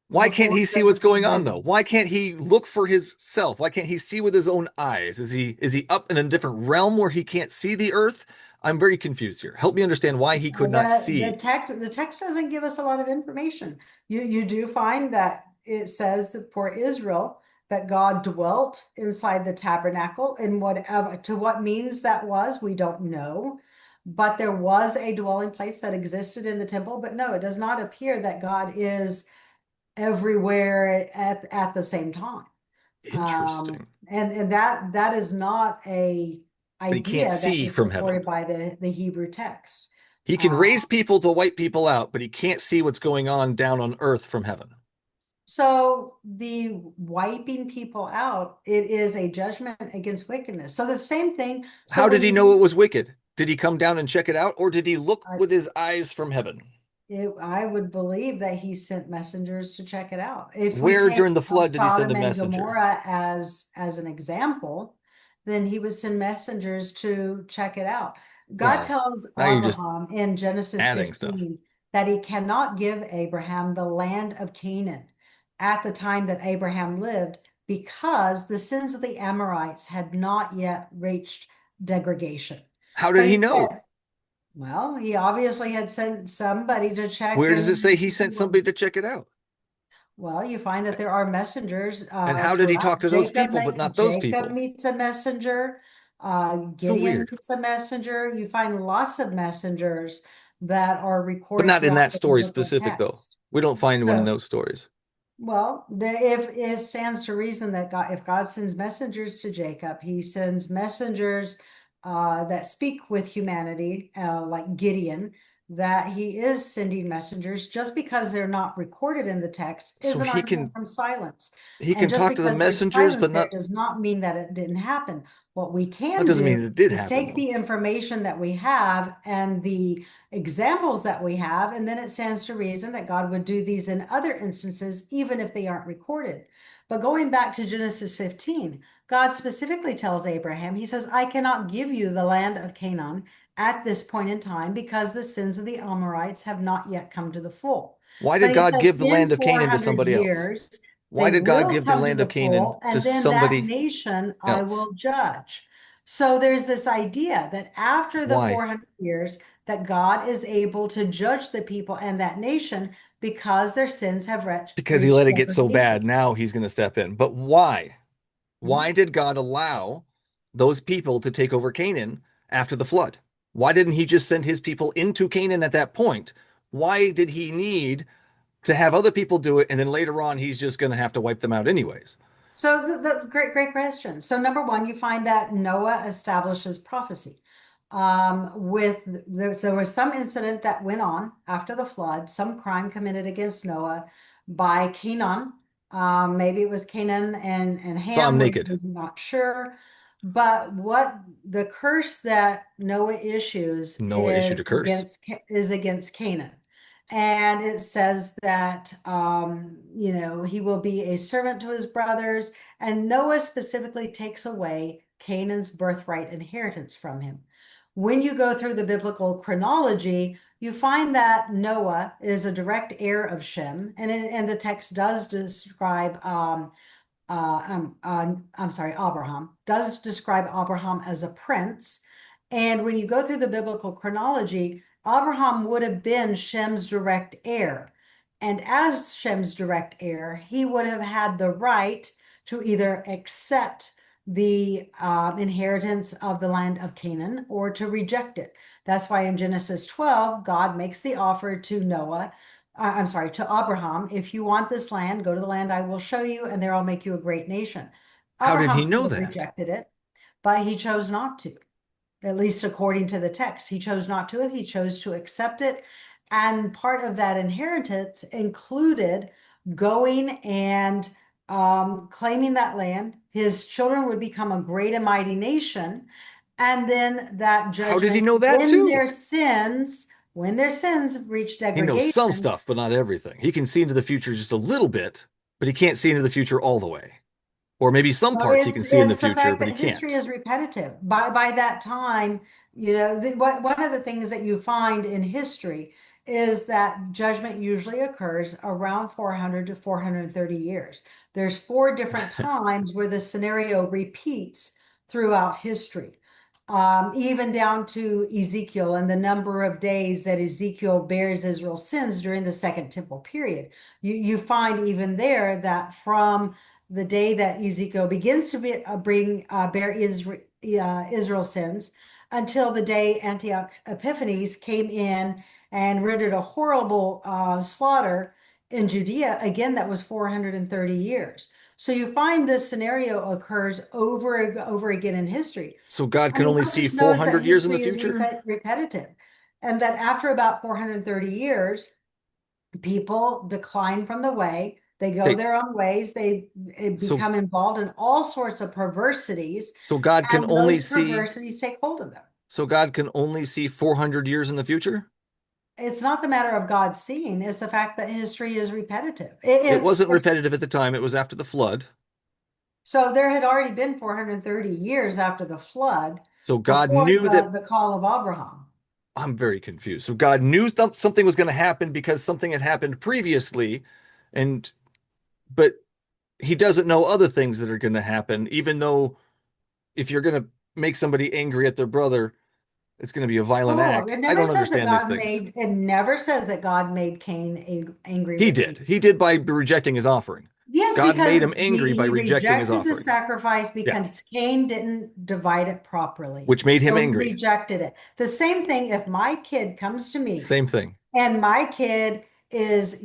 Why can't before he see what's judgment was going on though? rendered. Why can't he look for his self? Why can't he see with his own eyes? Is he up in a different realm where he can't see the earth? I'm very confused here. Help me understand why he could not see. The text doesn't give us a lot of information. You do find that it says that for Israel that God dwelt inside the tabernacle, and whatever to what means that was, we don't know. But there was a dwelling place that existed in the temple. But no, it does not appear that God is everywhere at the same time. Interesting. And that is not a But he can't idea that see is from heaven. supported by the Hebrew text. He can Uh, raise people to wipe people out, but he can't see what's going on down on earth from heaven. so the wiping people out, it is a judgment against wickedness. So the same thing. So How did when he you know it was wicked? Did he come down and check it out, or did he look I, with his eyes from heaven? I would believe that he sent messengers to check it out. If we Where take during the flood did he send a Sodom and messenger? Gomorrah as an example, then he would send messengers to check it out. God Well, tells now you're just Abraham in Genesis adding stuff. 15 that he cannot give Abraham the land of Canaan at the time that Abraham lived because the sins of the Amorites had not yet reached degradation. How did But he he know? said, well, he obviously had sent somebody to check Where does it say and he sent somebody to check it out? well, you find that there are messengers And how did he throughout. talk to those people, but not those Jacob people? meets a messenger. So Gideon weird. meets a messenger. You find lots of messengers that are But recorded not in throughout that the story biblical specific, though. text. We don't find one in So those stories. well, if it stands to reason that if God sends messengers to Jacob, he sends messengers that speak with humanity, like Gideon, that he is sending messengers. Just because they're not recorded in the text So is an argument from silence. he And can just talk to the because there's messengers, silence but there not does not mean that it didn't happen. What we that can doesn't do mean it did is happen take though. the information that we have and the examples that we have, and then it stands to reason that God would do these in other instances, even if they aren't recorded. But going back to Genesis 15, God specifically tells Abraham, he says, I cannot give you the land of Canaan at this point in time because the sins of the Amorites have not yet come to the full. Why But did he God says, give the land in of Canaan to 400 somebody else? years, Why they did God will give the come to land the of Canaan full, to and then that somebody nation I else? will judge. So there's this idea that after the Why? 400 years, that God is able to judge the people and that nation because their sins have Because he reached let it get so degradation. bad. Now he's going to step in. But why? Mhm. Why did God allow those people to take over Canaan after the flood? Why didn't he just send his people into Canaan at that point? Why did he need to have other people do it and then later on he's just going to have to wipe them out anyways? So the great question. So number one, you find that Noah establishes prophecy. There was some incident that went on after the flood, some crime committed against Noah by Canaan. Maybe it was Canaan and Saw him Ham, naked. we're not sure. But what the curse that Noah issues Noah issued a curse. is against Canaan. And it says that, he will be a servant to his brothers. And Noah specifically takes away Canaan's birthright inheritance from him. When you go through the biblical chronology, you find that Noah is a direct heir of Shem. And the text does describe, I'm sorry, Abraham, does describe Abraham as a prince. And when you go through the biblical chronology, Abraham would have been Shem's direct heir. And as Shem's direct heir, he would have had the right to either accept the inheritance of the land of Canaan or to reject it. That's why in Genesis 12, God makes the offer to Noah I'm sorry, to Abraham, if you want this land, go to the land I will show you, and there I'll make you a great nation. How did he Abraham could know have that? rejected it, but he chose not to, at least according to the text. He chose not to. He chose to accept it. And part of that inheritance included going and claiming that land. His children would become a great and mighty nation. And then that How did he judgment, know that too? when their sins reach He knows some degradation. stuff, but not everything. He can see into the future just a little bit, but he can't see into the future all the way. Or maybe some Well, parts he can see in the it's the future, fact but he that history can't. is repetitive. By that time, one of the things that you find in history is that judgment usually occurs around 400 to 430 years. There's four different times where the scenario repeats throughout history. Even down to Ezekiel and the number of days that Ezekiel bears Israel's sins during the Second Temple period. You find even there that from the day that Ezekiel begins to bear Israel's sins until the day Antioch Epiphanes came in and rendered a horrible slaughter in Judea. Again, that was 430 years. So you find this scenario occurs over and over again in history. So God can And only what see this knows that 400 years in the history is future? repetitive, and that after about 430 years, people decline from the way. They go Okay, their own ways. They so become involved in all sorts of perversities, so God can and only those see perversities take hold of them. so God can only see 400 years in the future? It's not the matter of God seeing, it's the fact that history is repetitive. It wasn't repetitive at the time, it was after the flood. So there had already been 430 years after the flood, So God before knew that. the call of Abraham. I'm very confused. So God knew something was going to happen because something had happened previously, and but he doesn't know other things that are going to happen, even though if you're going to make somebody angry at their brother, it's going to be a violent Oh, act. I don't understand these things. It never says that God made Cain angry He with did. Abel. He did by rejecting his offering. Yes, God made because him angry by he rejecting his rejected the offering. sacrifice Yeah, because Cain didn't divide it properly. which made him So he angry. rejected it. The same thing if my kid comes to me Same thing. and my kid is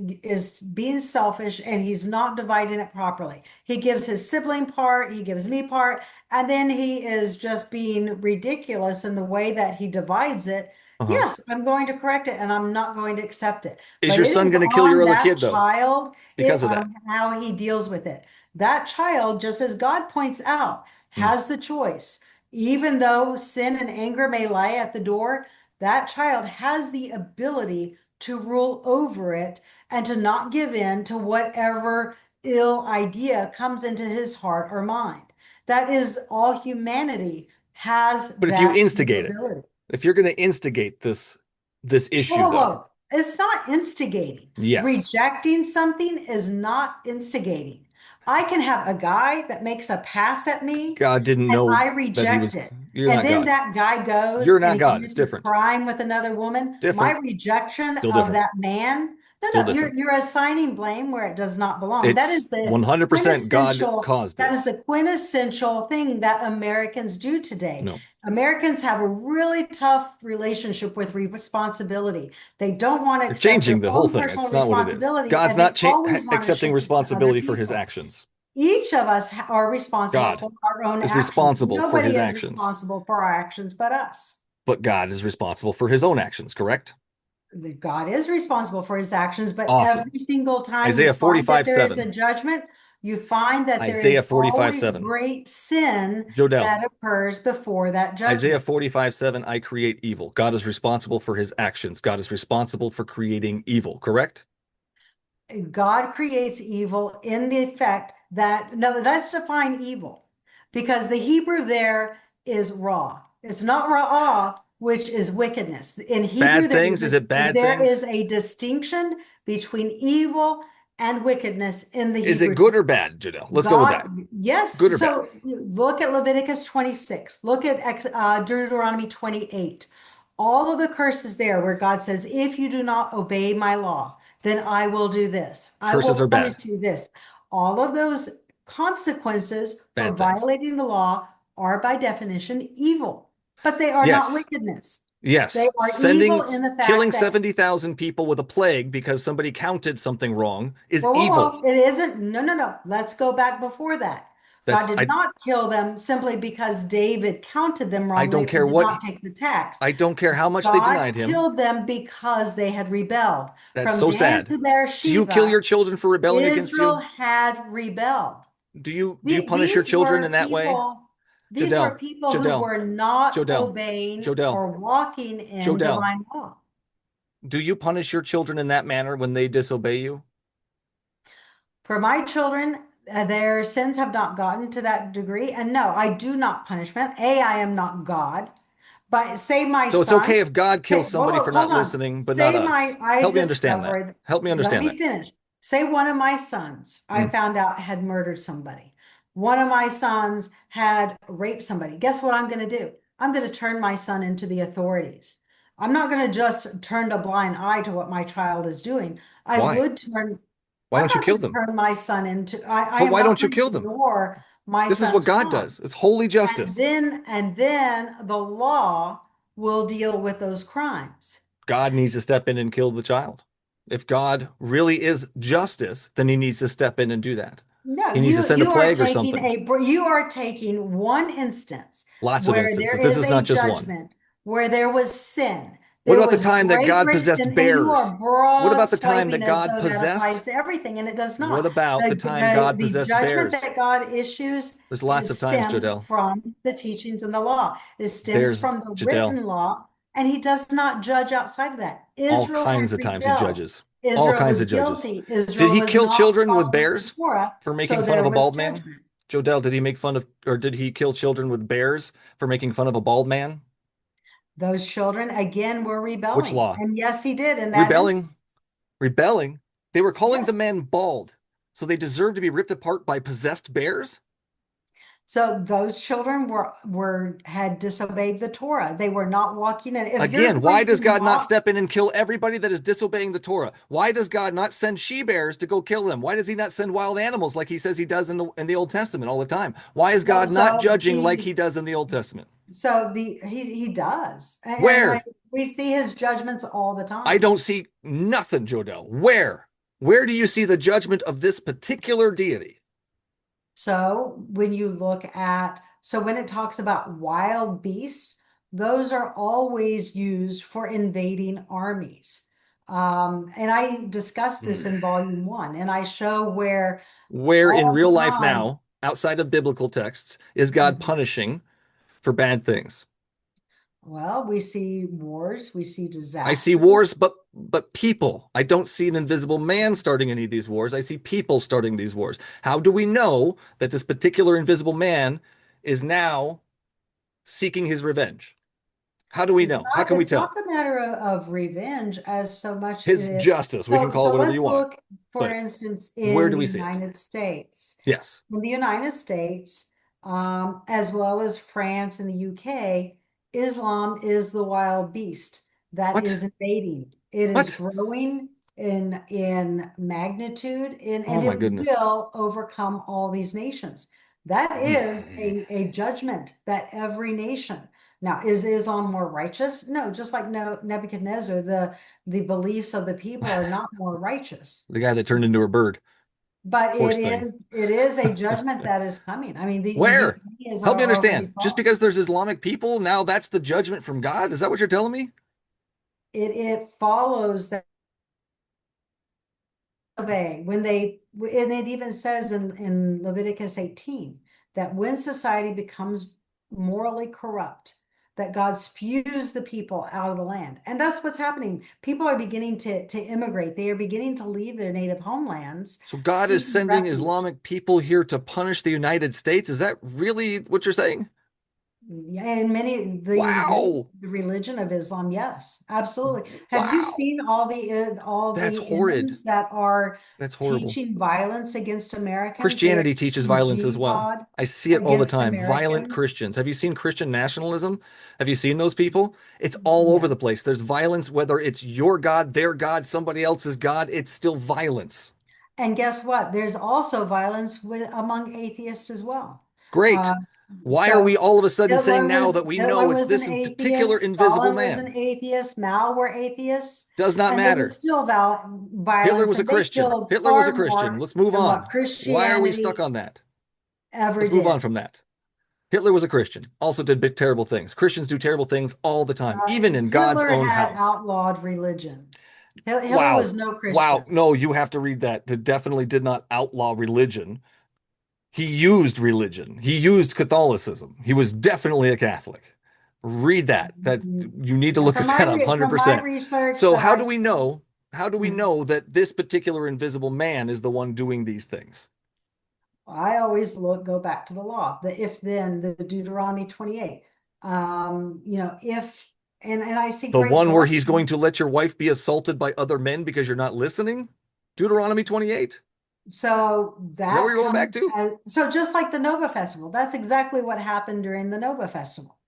being selfish and he's not dividing it properly. He gives his sibling part, he gives me part, and then he is just being ridiculous in the way that he divides it. Uh-huh. Yes, I'm going to correct it and I'm not going to accept it. Is But your it son is going to kill your on other that kid though child, because of that? on how he deals with it. That child, just as God points out, Hmm. has the choice. Even though sin and anger may lie at the door, that child has the ability to rule over it and to not give in to whatever ill idea comes into his heart or mind. That is all humanity has But if you that instigate it, capability. if you're going to instigate this Whoa, issue whoa, though, whoa. It's not instigating. yes, Rejecting something is not instigating. I can have a guy that makes a pass at me God didn't and know I that he reject was. it. You're And not then God. that guy goes You're and not he God. It's commits a different. crime with another woman. My Different. rejection Still of different. that man, no, Still no, different. you're assigning blame where it does not belong. It's 100% God caused That is this. the quintessential thing that Americans do today. No, Americans have a really tough relationship with responsibility. They don't want to they're accept their changing the whole own thing. personal It's not what it is. responsibility, God's and not they always want to accepting shift it to other responsibility for his people. actions. Each of us are responsible God for our own is actions. responsible for his Nobody is actions, responsible for our actions but us. but God is responsible for his own actions, correct? God is responsible for his actions, but Awesome. every single time you Isaiah find that 45 there is a 7. judgment, you find that there Isaiah is 45 always 7. great sin Jodell. that occurs before that Isaiah judgment. 45 7. I create evil. God is responsible for his actions. God is responsible for creating evil, correct? God creates evil in the effect that, now let's define evil, because the Hebrew there is raw. It's not ra'ah, which is wickedness. In Hebrew, Bad things? Is it bad there is things? a distinction between evil and wickedness in the Is it Hebrew good text. or bad, Jodell? Let's go with God, that. yes. Good or bad? So look at Leviticus 26. Look at Deuteronomy 28. All of the curses there where God says, if you do not obey my law, then I will do this. I Curses will are punish bad. you this. All of those consequences for Bad things. violating the law are by definition evil, but they are not Yes. wickedness. They Yes, are evil sending, in the killing fact that 70,000 people with a plague because somebody counted something wrong is whoa, whoa, evil. whoa. It isn't. No, no, no. Let's go back before that. God That's did not kill them simply because David counted them I wrongly don't or care did what not take the tax. I don't care how much they God denied him. killed them because they had rebelled. That's From so Dan sad. to Do you kill Beersheba, your children for rebelling against Israel you? had rebelled. Do you punish your children in that way? These were Jodell, people who Jodell, were not Jodell, obeying Jodell, or walking in Jodell. divine law. Do you punish your children in that manner when they disobey you? For my children, their sins have not gotten to that degree. And no, I do not punishment. I am not God. But say my So it's son, okay if God kills say, whoa, somebody whoa, for not hold on. listening, but not Say us. I Help me understand that. discovered, Help me let understand me that. finish. Say one of my sons, I Mm. found out had murdered somebody. One of my sons had raped somebody. Guess what I'm going to do? I'm going to turn my son into the authorities. I'm not going to just turn a blind eye to what my child is doing. I Why? would turn, Why I'm don't you not kill going to them? turn my son into, I But am why not don't you going to kill them? ignore my This is what son's God does. crime. It's holy And justice. then the law will deal with those crimes. God needs to step in and kill the child. If God really is justice, then he needs to step in and do that. No, He needs to send a plague or something. you are taking one instance Lots of where there instances. This is is a not just one. judgment, where there was sin, What there about the was time that great, God great possessed sin, and you bears? are What broad about the time that swiping as God though that applies possessed? to everything, and it does What not. about the time God The possessed judgment bears? that God issues, There's lots it of times, stems Jodell. from the teachings and the law. It stems There's from the Jodell. written law, and he does not judge outside of that. All Israel had kinds of times he rebelled. judges. All Israel kinds was of judges. guilty. Did Israel he was kill not children with following the bears Torah, for so making fun of there a was bald man? judgment. Jodell, did he make fun of, or did he kill children with bears for making fun of a bald man? Those children again were Which rebelling. law? And yes, he did in that instance. Rebelling. Rebelling. They were calling the Yes. man bald, so they deserve to be ripped apart by possessed bears? So those children were had disobeyed the Torah. They were not walking in. If you're Again, why going to does God not mock, step in and kill everybody that is disobeying the Torah? Why does God not send she-bears to go kill them? Why does he not send wild animals like he says he does in the Old Testament all the time? Why is well, God not judging like he does in the Old Testament? he does, Where? we see his judgments all the I time. don't see nothing, Jodell. Where? Where do you see the judgment of this particular deity? So when you look at, so when it talks about wild beasts, those are always used for invading armies. And I discussed this in volume one, and I show where Where in all real the life time, now, outside of biblical texts, is God punishing for bad things? well, we see wars, we see I see disasters. wars, but people. I don't see an invisible man starting any of these wars. I see people starting these wars. How do we know that this particular invisible man is now seeking his revenge? How do we know? How can we It's not tell? the matter of revenge as so much His it is. justice. We can call it So whatever you let's want. look, for But instance, where in do the we see it? United States. Yes. In the United States, as well as France and the UK, Islam is the wild beast that What? is invading. It is What? growing in magnitude Oh and my it goodness. will overcome all these nations. That is Hmm. a judgment that every nation. Now, is Islam more righteous? No, just like Nebuchadnezzar, the beliefs of the people are not more righteous. The guy that turned into a bird. But Horse thing. it is a judgment that is coming. I mean, the Where? Ukrainians Help me are already understand. Just fought. because there's Islamic people, now that's the judgment from God? Is that what you're telling me? It follows that obey when they and it even says in Leviticus 18 that when society becomes morally corrupt, that God spews the people out of the land. And that's what's happening. People are beginning to immigrate. They are beginning to leave their native homelands, So God is seeking sending refuge. Islamic people here to punish the United States. Is that really what you're saying? Yeah, and many Wow. the religion of Islam, yes, absolutely. Have you Wow. seen all That's the horrid. imams that are That's horrible. teaching violence against Americans? They are Christianity teaches teaching violence as well. jihad I see it all the against time. Violent Americans. Christians. Have you seen Christian nationalism? Have you seen those people? It's all over the Yes. place. There's violence, whether it's your God, their God, somebody else's God, it's still violence. And guess what? There's also violence among atheists as well. Uh, Great. Why are we So all of a sudden saying now that we Hitler know it's was an this particular atheist, invisible Stalin was man? an atheist, Mao were atheists, Does not and there was matter. still Hitler violence, was a and they Christian. killed Hitler was a far Christian. more Let's move than what on. Why are we stuck Christianity on that? ever Let's move on did. from that. Hitler was a Christian, also did big, terrible things. Christians do terrible things all the time, even in God's Hitler own had house. outlawed religion. Hitler Wow. was no Wow. Christian. No, you have to read that. It definitely did not outlaw religion. He used religion. He used Catholicism. He was definitely a Catholic. Read that. That you need to look at that From my 100%. research So that how I do we know? How do we Mhm. know that this particular invisible man is the one doing these things? I always go back to the law, the if then, the Deuteronomy 28. If and I see The great one where he's going blessing. to let your wife be assaulted by other men because you're not listening? Deuteronomy 28? So Is that what that you're going back comes to? as so just like the Nova Festival, that's exactly what happened during the Nova Festival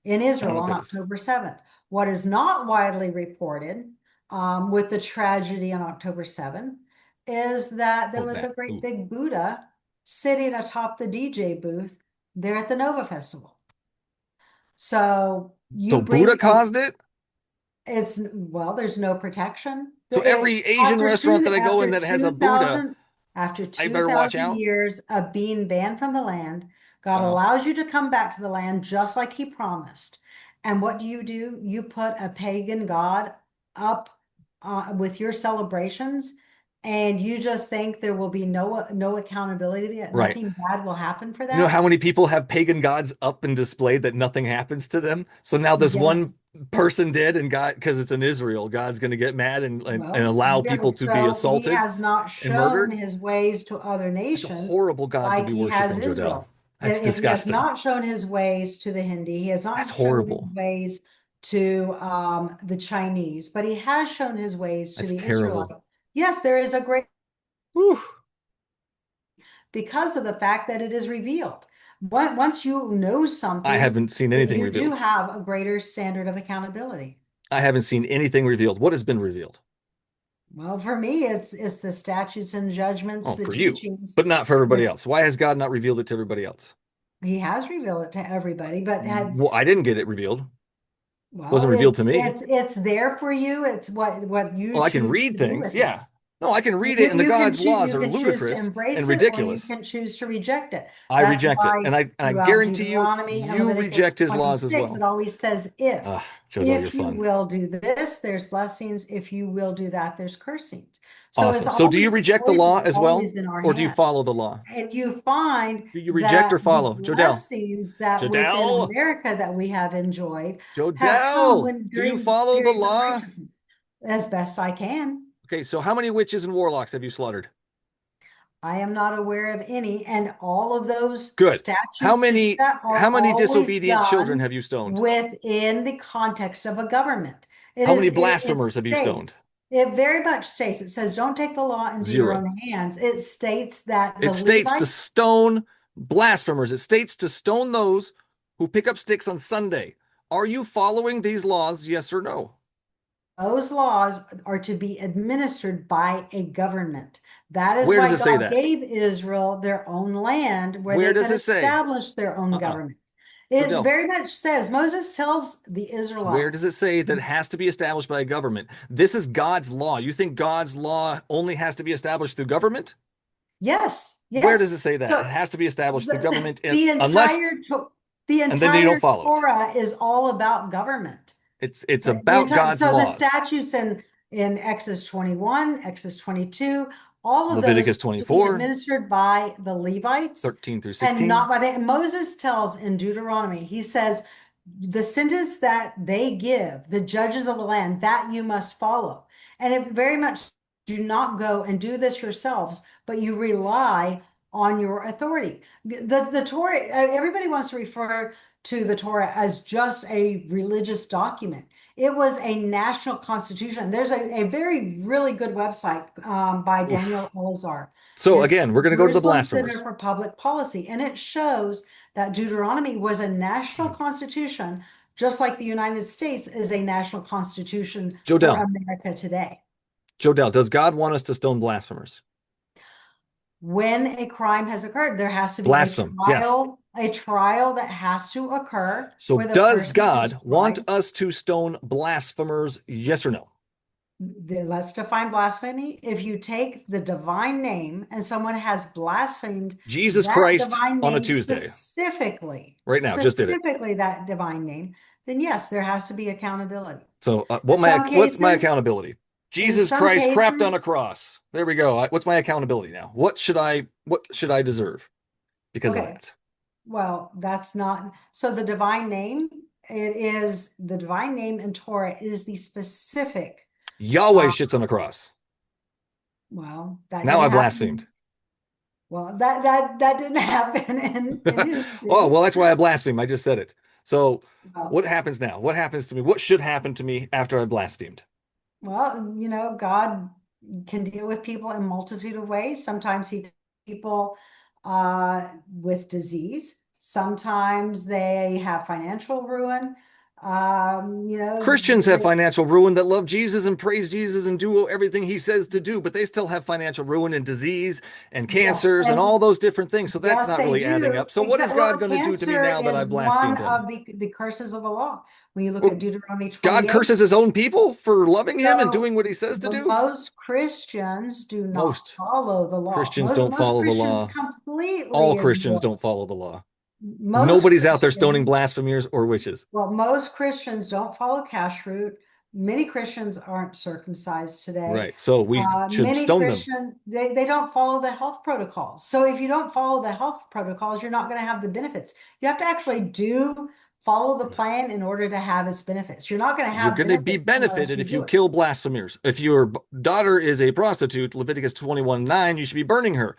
in I don't Israel know what on that is. October 7th. What is not widely reported with the tragedy on October 7th is that there Oh, was a that. great Ooh. big Buddha sitting atop the DJ booth there at the Nova Festival. So So you Buddha bring a caused it? it's well, there's no protection. So every Asian restaurant that I go in that has a Buddha, After I better watch 2000 out. years of being banned from the land, God Uh-huh. allows you to come back to the land just like he promised. And what do? You put a pagan god up with your celebrations, and you just think there will be no accountability, that Right. nothing bad will happen for You know that. how many people have pagan gods up and displayed that nothing happens to them? So now this one Yes. person did, and God, because it's in Israel, God's going to get mad and Well, allow people to be so he assaulted has not and shown murdered. his ways to other That's a nations horrible God to like be he has worshiping, Jodell. Israel. That's If he has disgusting. not shown his ways to the Hindi, he has That's not shown his horrible. ways to the Chinese, but he has shown his ways to That's the terrible. Israelite. Yes, there is a great Whew. because of the fact that it is revealed. Once you know I something, haven't seen then anything you do revealed. have a greater standard of accountability. I haven't seen anything revealed. What has been revealed? Well, for me, it's the statutes and judgments, Oh, the for you, teachings. but not for everybody else. Why has God not revealed it to everybody else? He has revealed it to everybody, but had Well, I didn't get it revealed. It well, wasn't revealed to me. it's there for you. It's what you Well, I can choose read to do things. with it. Yeah. No, I can read it, You and the God's laws you are can choose to ludicrous embrace and it, or you ridiculous. can choose to reject it. I That's reject it. why And I throughout guarantee you, Deuteronomy and you Leviticus reject his laws as 26, it well. always says if. Ah, Jodell, you're If you fun. will do this, there's blessings. If you will do that, there's cursings. So Awesome. So do you the reject the choice is law as well? always in our Or do you hands. follow the law? And you find Do you reject that or the follow? Jodell. blessings that within Jodell. America that we have enjoyed have come Jodell. Do you during follow the periods of law? righteousness, as best I can. Okay, so how many witches and warlocks have you slaughtered? I am not aware of any, and all of those Good. How statutes to do many that how are many always disobedient children done have you stoned? within the context of a government. How many It blasphemers have you stoned? states, it very much states, it says, don't take the law into your Zero. own hands. It states that the It states to Levites, stone blasphemers. It states to stone those who pick up sticks on Sunday. Are you following these laws? Yes or no? those laws are to be administered by a government. That is Where does why it say God that? gave Israel their own land where Where they does could it say? establish their own Uh-uh. government. It Jodell, very much says, Moses tells the where does Israelites, it say that it has to be established by a government? This is God's law. You think God's law only has to be established through government? yes, Where yes. does it say that? It So has to be established through the, government the unless, entire the and then you don't entire follow it. Torah is all about government. It's The about entire God's so the laws. statutes in Exodus 21, Exodus 22, all of those Leviticus are to be 24, administered by the Levites 13 through and 16. not by the Moses tells in Deuteronomy, he says, the sentence that they give, the judges of the land, that you must follow. And it very much do not go and do this yourselves, but you rely on your authority. The Torah, everybody wants to refer to the Torah as just a religious document. It was a national constitution. There's a very really good website by Daniel Oof. Elazar. So It's again, we're going to go to the Jerusalem Center blasphemers. for Public Policy, and it shows that Deuteronomy was a national constitution, just like the United States is a national constitution for Jodell, America today. Jodell, does God want us to stone blasphemers? When a crime has occurred, there has to be a Blaspheme. Yes. trial. a trial that has to occur So where the does person is God want tried. us to stone blasphemers? Yes or no? Let's define blasphemy. If you take the divine name and someone has blasphemed Jesus that Christ divine on a name Tuesday. specifically, Right now, just did it. specifically that divine name, then yes, there has to be accountability. So In some what's my cases, accountability? in Jesus some Christ crapped on a cases, cross. There we go. What's my accountability now? What should I deserve because of okay, that? well, that's not, so the divine name, it is the divine name in Torah is the specific, Yahweh uh, shits on a cross. well, that Now didn't I happen. blasphemed. Well, that didn't happen in Oh, history. well, that's why I blaspheme. I just said it. So Well, what happens now? What happens to me? What should happen to me after I blasphemed? well, God can deal with people in multitude of ways. Sometimes he people with disease. Sometimes they have financial ruin. Christians have financial ruin that love Jesus and praise Jesus and do everything he says to do, but they still have financial ruin and disease and Yes, cancers and and all those different things. So that's yes, not they really adding do. up. So what is Exactly. God Well, going to do to me cancer now that I is one blasphemed of him? the curses of the law. When you look at Well, Deuteronomy God 28, curses his own people for loving him and so doing what he says to the do? most Christians do not Most follow the law. Christians Most don't most follow the Christians law. All completely Christians ignore. don't follow the law. Most Nobody's out there stoning Christians, blasphemers or witches. well, most Christians don't follow kashrut. Many Christians aren't circumcised today. Right. So we should Many stone them. Christians, they don't follow the health protocols. So if you don't follow the health protocols, you're not going to have the benefits. You have to actually do follow the plan in order to have its benefits. You're not going to You're have going to be benefits unless benefited you if you do it. kill blasphemers. If your daughter is a prostitute, Leviticus 21:9, you should be burning her.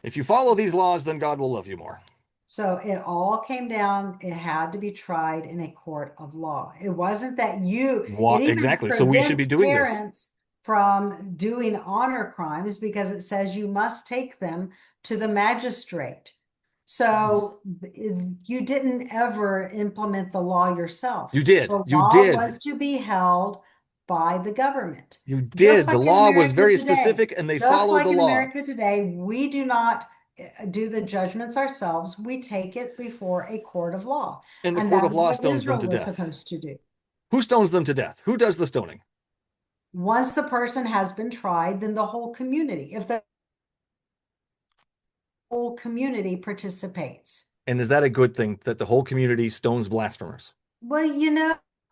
If you follow these laws, then God will love you more. So it all came down, it had to be tried in a court of law. It wasn't that it even Exactly. So we should be prevents doing this. parents from doing honor crimes because it says you must take them to the magistrate. So you didn't ever implement the law yourself. You did. The You law did. was to be held by the government. You Just did. The like in law was America very today, specific and they just followed like the in law. America today, we do not do the judgments ourselves. We take it before a court of law. And the And court that of is law what stones them Israel to was death. supposed to do. Who stones them to death? Who does the stoning? Once the person has been tried, then the whole community, if the whole community participates. And is that a good thing that the whole community stones blasphemers? Well,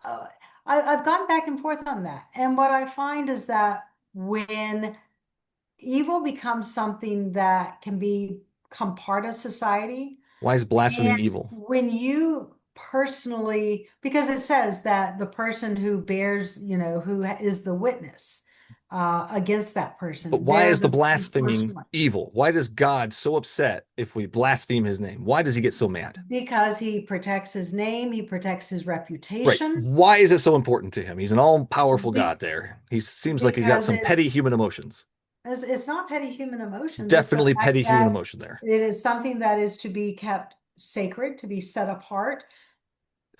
uh, I've gone back and forth on that. And what I find is that when evil becomes something that can become part of society, Why is blasphemy and evil? when you personally, because it says that the person who bears, who is the witness against that But person why is bears the the same blaspheming personally, evil? Why does God so upset if we blaspheme his name? Why does he get so mad? because he protects his name, he protects his Right. reputation, Why is it so important to him? He's an all-powerful be, God there. He seems like he's got because some petty human emotions. it's not petty human emotions. It's the Definitely fact petty human that emotion there. it is something that is to be kept sacred, to be set apart.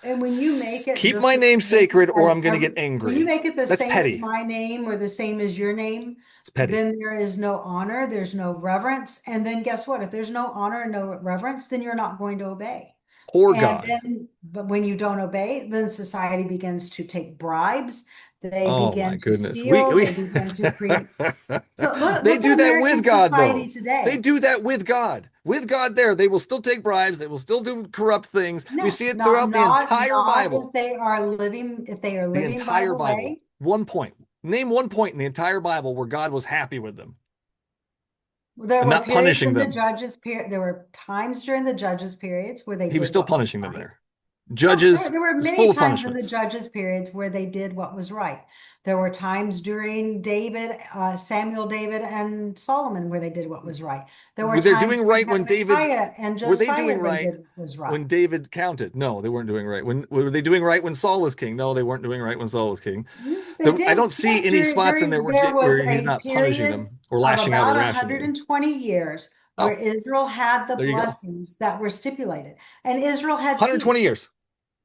And when you make it Keep just my the name same sacred or as I'm going to get when you angry. make it the That's same as petty. my name or the same as your name, It's petty. then there is no honor, there's no reverence. And then guess what? If there's no honor and no reverence, then you're not going to obey. Poor And God. then, but when you don't obey, then society begins to take bribes. They Oh my begin to goodness. steal. They begin to create. So They look do at that with American God society though. They today. do that with God. With God there, they will still take bribes, they will still do corrupt things. We No, see it throughout the entire not Bible. if they are The living by entire the Bible. way. One point. Name one point in the entire Bible where God was happy with them There and were not periods punishing in the them. judges period. There were times during the judges periods where they He was did still what was punishing them right. there. No, Judges there were is many full of times in the punishments. judges periods where they did what was right. There were times during Samuel, David, and Solomon where they did what was right. There were Were they times doing during right when David Hezekiah and were they doing Josiah they right did what was right. when David counted? No, they weren't doing right. When were they doing right when Saul was king? No, they weren't doing right when Saul was king. They I did. don't see Yes, any spots in there there was where he's a not punishing period them or of lashing out about irrationally. 120 years where Oh, Israel had the there you go. blessings that were stipulated, and Israel had 120 peace. years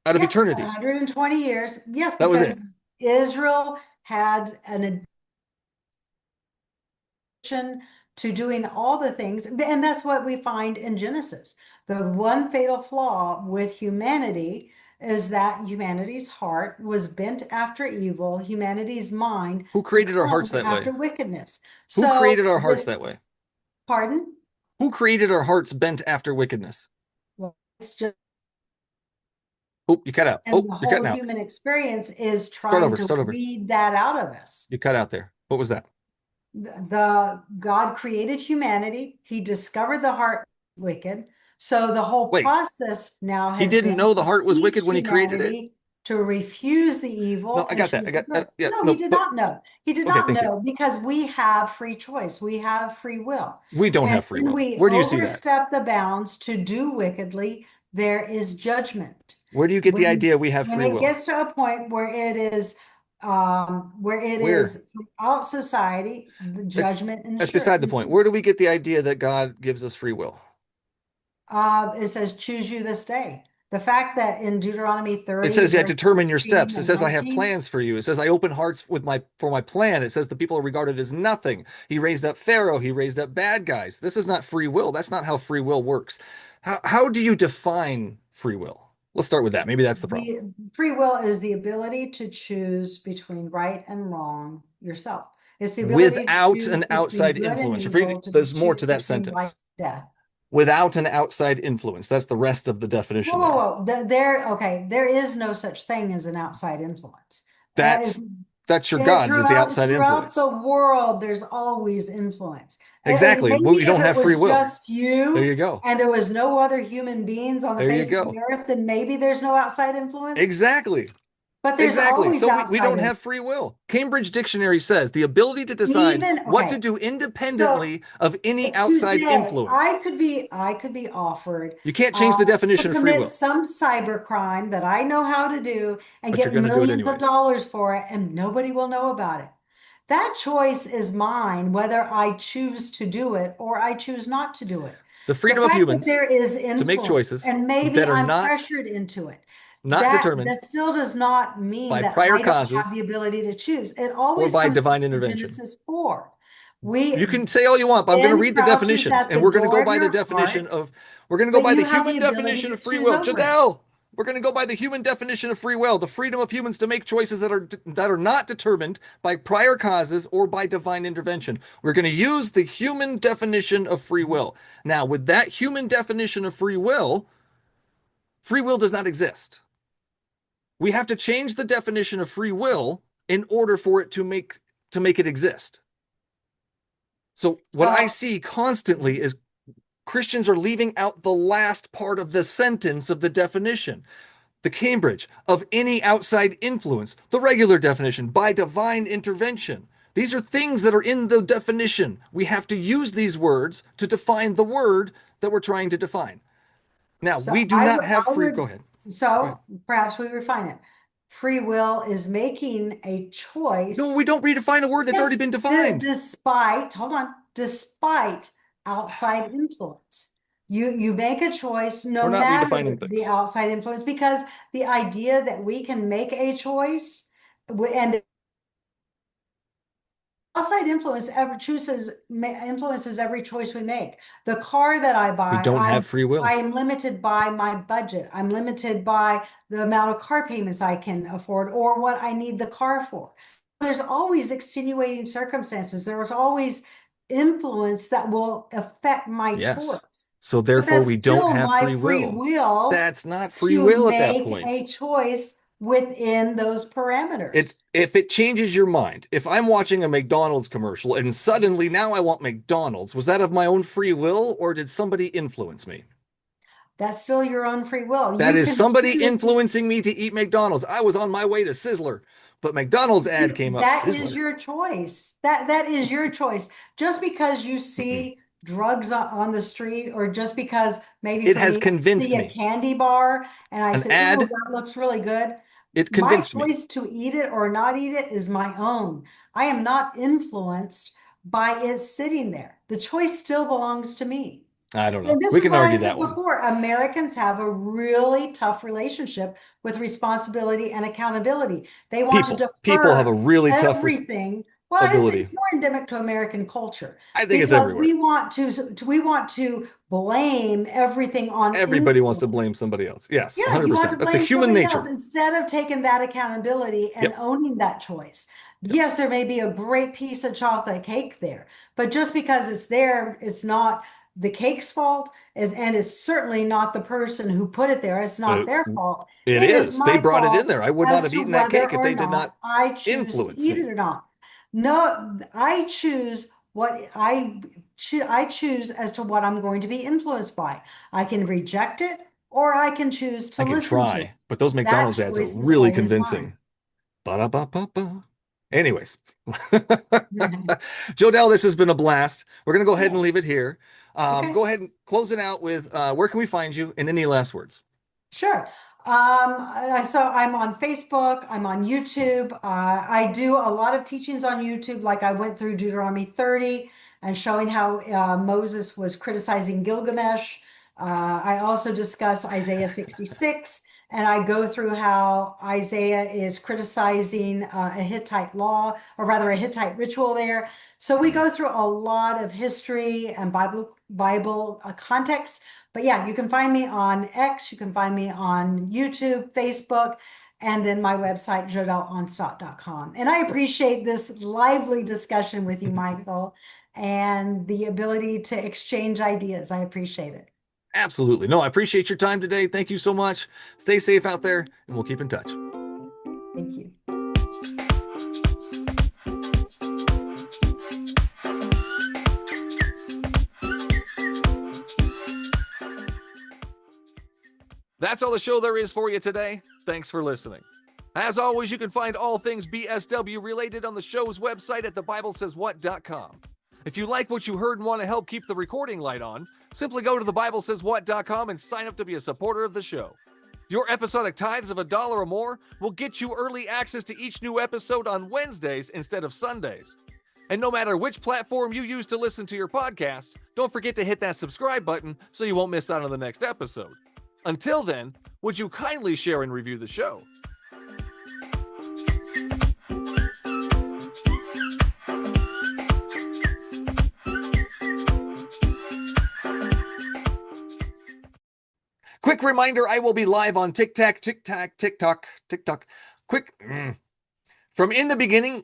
out of Yeah, eternity. 120 years. Yes, That was it. because Israel had an addition to doing all the things. And that's what we find in Genesis. The one fatal flaw with humanity is that humanity's heart was bent after evil, humanity's mind Who created our hearts succumbed that way? after wickedness. Who So, created our hearts that way? pardon? Who created our hearts bent after wickedness? Well, it's just, Oh, you cut out. and Oh, the you're whole cutting out. human experience is Start trying over. to Start over. weed that out of us. You cut out there. What was that? The God created humanity. He discovered the heart was wicked. So the whole Wait, process now he has didn't been know the to heart was wicked teach when he created it? humanity to refuse the No, evil I and got that. choose the good. Yeah, No, he no, did but not know. He did okay, not thank you. know because we have free choice. We have free will. We don't And have free when will. we Where do you see that? overstep the bounds to do wickedly, there is judgment. Where do you get the When idea we have when free it will? gets to a point where it Where? is throughout society, the That's judgment that's beside the point. Where ensues. do we get the idea that God gives us free will? It says, choose you this day. The fact that in Deuteronomy It 30, says, yeah, verse determine your 16 steps. It and says, I have 19, plans for you. It says, I open hearts with for my plan. It says the people are regarded as nothing. He raised up Pharaoh. He raised up bad guys. This is not free will. That's not how free will works. How do you define free will? Let's start with that. Maybe that's the problem. the free will is the ability to choose between right and wrong yourself. It's the ability to Without choose an between outside good and influence. evil, to There's more choose to that between life sentence. and death. Without an outside influence. That's the rest of the Whoa, definition whoa, there. whoa. Okay, there is no such thing as an outside influence. That's that's your And gods is the outside throughout the influence. world, there's always influence. Exactly. Maybe We if don't it have free was will. just There you you go. and there was no other human beings on the There you face of go. the earth, then maybe there's no outside influence. Exactly. But there's Exactly. always So we outside don't influence. have free will. Cambridge Dictionary says the ability to decide Even what to okay. do So independently of any outside today, influence. I could be offered You can't change the to definition of free commit will, some cyber crime that I know how to do and but you're get going to do it millions of anyways. dollars for it, and nobody will know about it. That choice is mine, whether I choose to do it or I choose not to do it. The The freedom of fact that humans there is to make influence choices and maybe that are I'm not pressured into it, not determined that still does not mean by that prior I don't have causes the ability to choose. It or always by comes back divine to intervention. Genesis 4. We You can say all you want, but I'm going to Sin read the crouches definitions at and the we're going to go door of by the your definition heart, of, we're going to go but by the you have human the ability definition to of free choose will. over it. Jodell, we're going to go by the human definition of free will, the freedom of humans to make choices that are not determined by prior causes or by divine intervention. We're going to use the human definition of free will. Now, with that human definition of free will does not exist. We have to change the definition of free will in order for it to make it exist. So what I So, see constantly is Christians are leaving out the last part of the sentence of the definition. The Cambridge, of any outside influence, the regular definition, by divine intervention. These are things that are in the definition. We have to use these words to define the word that we're trying to define. Now, so we do not have I free. Go would, ahead. Go ahead. so perhaps we refine it. Free will is making a No, we choice. don't redefine a word that's Yes, already been defined. hold on, despite outside influence. You make a choice We're no not matter redefining the things. outside influence because the idea that we can make a choice and outside influence influences every choice we make. The car that I We buy, don't have free will. I'm limited by my budget. I'm limited by the amount of car payments I can afford or what I need the car for. There's always extenuating circumstances. There's always influence that will affect my choice. Yes. So But therefore, that's we don't still have my free free will. will That's not free to will at that make point. a choice within those parameters. If it changes your mind, if I'm watching a McDonald's commercial and suddenly now I want McDonald's, was that of my own free will or did somebody influence me? That's still your own free will. That You is can somebody choose. influencing me to eat McDonald's. I was on my way to Sizzler, but McDonald's ad came up. That is Sizzler. your choice. That is your choice. Just because you see drugs on the street, or just because maybe It for has me, I convinced see a me. candy bar and I An say, "Ooh, ad, that looks really good." it My convinced me. choice to eat it or not eat it is my own. I am not influenced by it sitting there. The choice still belongs to me. I don't And know. this We is can what I argue said that one. before. Americans have a really tough relationship with responsibility and accountability. They want to People have a defer really tough everything Well, ability. it's more endemic to American culture I think it's because everywhere. we want to blame everything on Everybody wants to influence. blame somebody else. Yes, Yeah, you want to 100%. That's a blame human somebody else nature. instead of taking that accountability and Yep. owning that choice. Yep. Yes, there may be a great piece of chocolate cake there, but just because it's there, it's not the cake's fault, and it's certainly not the person who put it there. It's Uh, not their fault. it It is is. They my brought it in fault there. I would not as have to eaten that whether cake if or they did not not I choose to influence eat it me. or not. No, I choose what I choose as to what I'm going to be influenced by. I can reject it or I can choose I to can listen to it. try, but those That McDonald's ads are choice is really always mine. convincing. Ba-da-ba-ba-ba. Anyways, Jodell, this has been a blast. We're going to go ahead and Yeah. leave it here. Okay. Go ahead and close it out with where can we find you and any last words? Sure. So I'm on Facebook, I'm on YouTube. I do a lot of teachings on YouTube, like I went through Deuteronomy 30 and showing how Moses was criticizing Gilgamesh. I also discuss Isaiah 66, and I go through how Isaiah is criticizing a Hittite law, or rather a Hittite ritual there. So we go through a lot of history and Bible context. But yeah, you can find me on X, you can find me on YouTube, Facebook, and then my website, jodellonstott.com. And I appreciate this lively discussion with you, Michael, and the ability to exchange ideas. I appreciate it. Absolutely. No, I appreciate your time today. Thank you so much. Stay safe out there, and we'll keep in touch. Thank you. That's all the show there is for you today. Thanks for listening. As always, you can find all things BSW related on the show's website at thebiblesayswhat.com. If you like what you heard and want to help keep the recording light on, simply go to thebiblesayswhat.com and sign up to be a supporter of the show. Your episodic tithes of $1 or more will get you early access to each new episode on Wednesdays instead of Sundays. And no matter which platform you use to listen to your podcast, don't forget to hit that subscribe button so you won't miss out on the next episode. Until then, would you kindly share and review the show? Quick reminder, I will be live on TikTok. Quick. From in the beginning,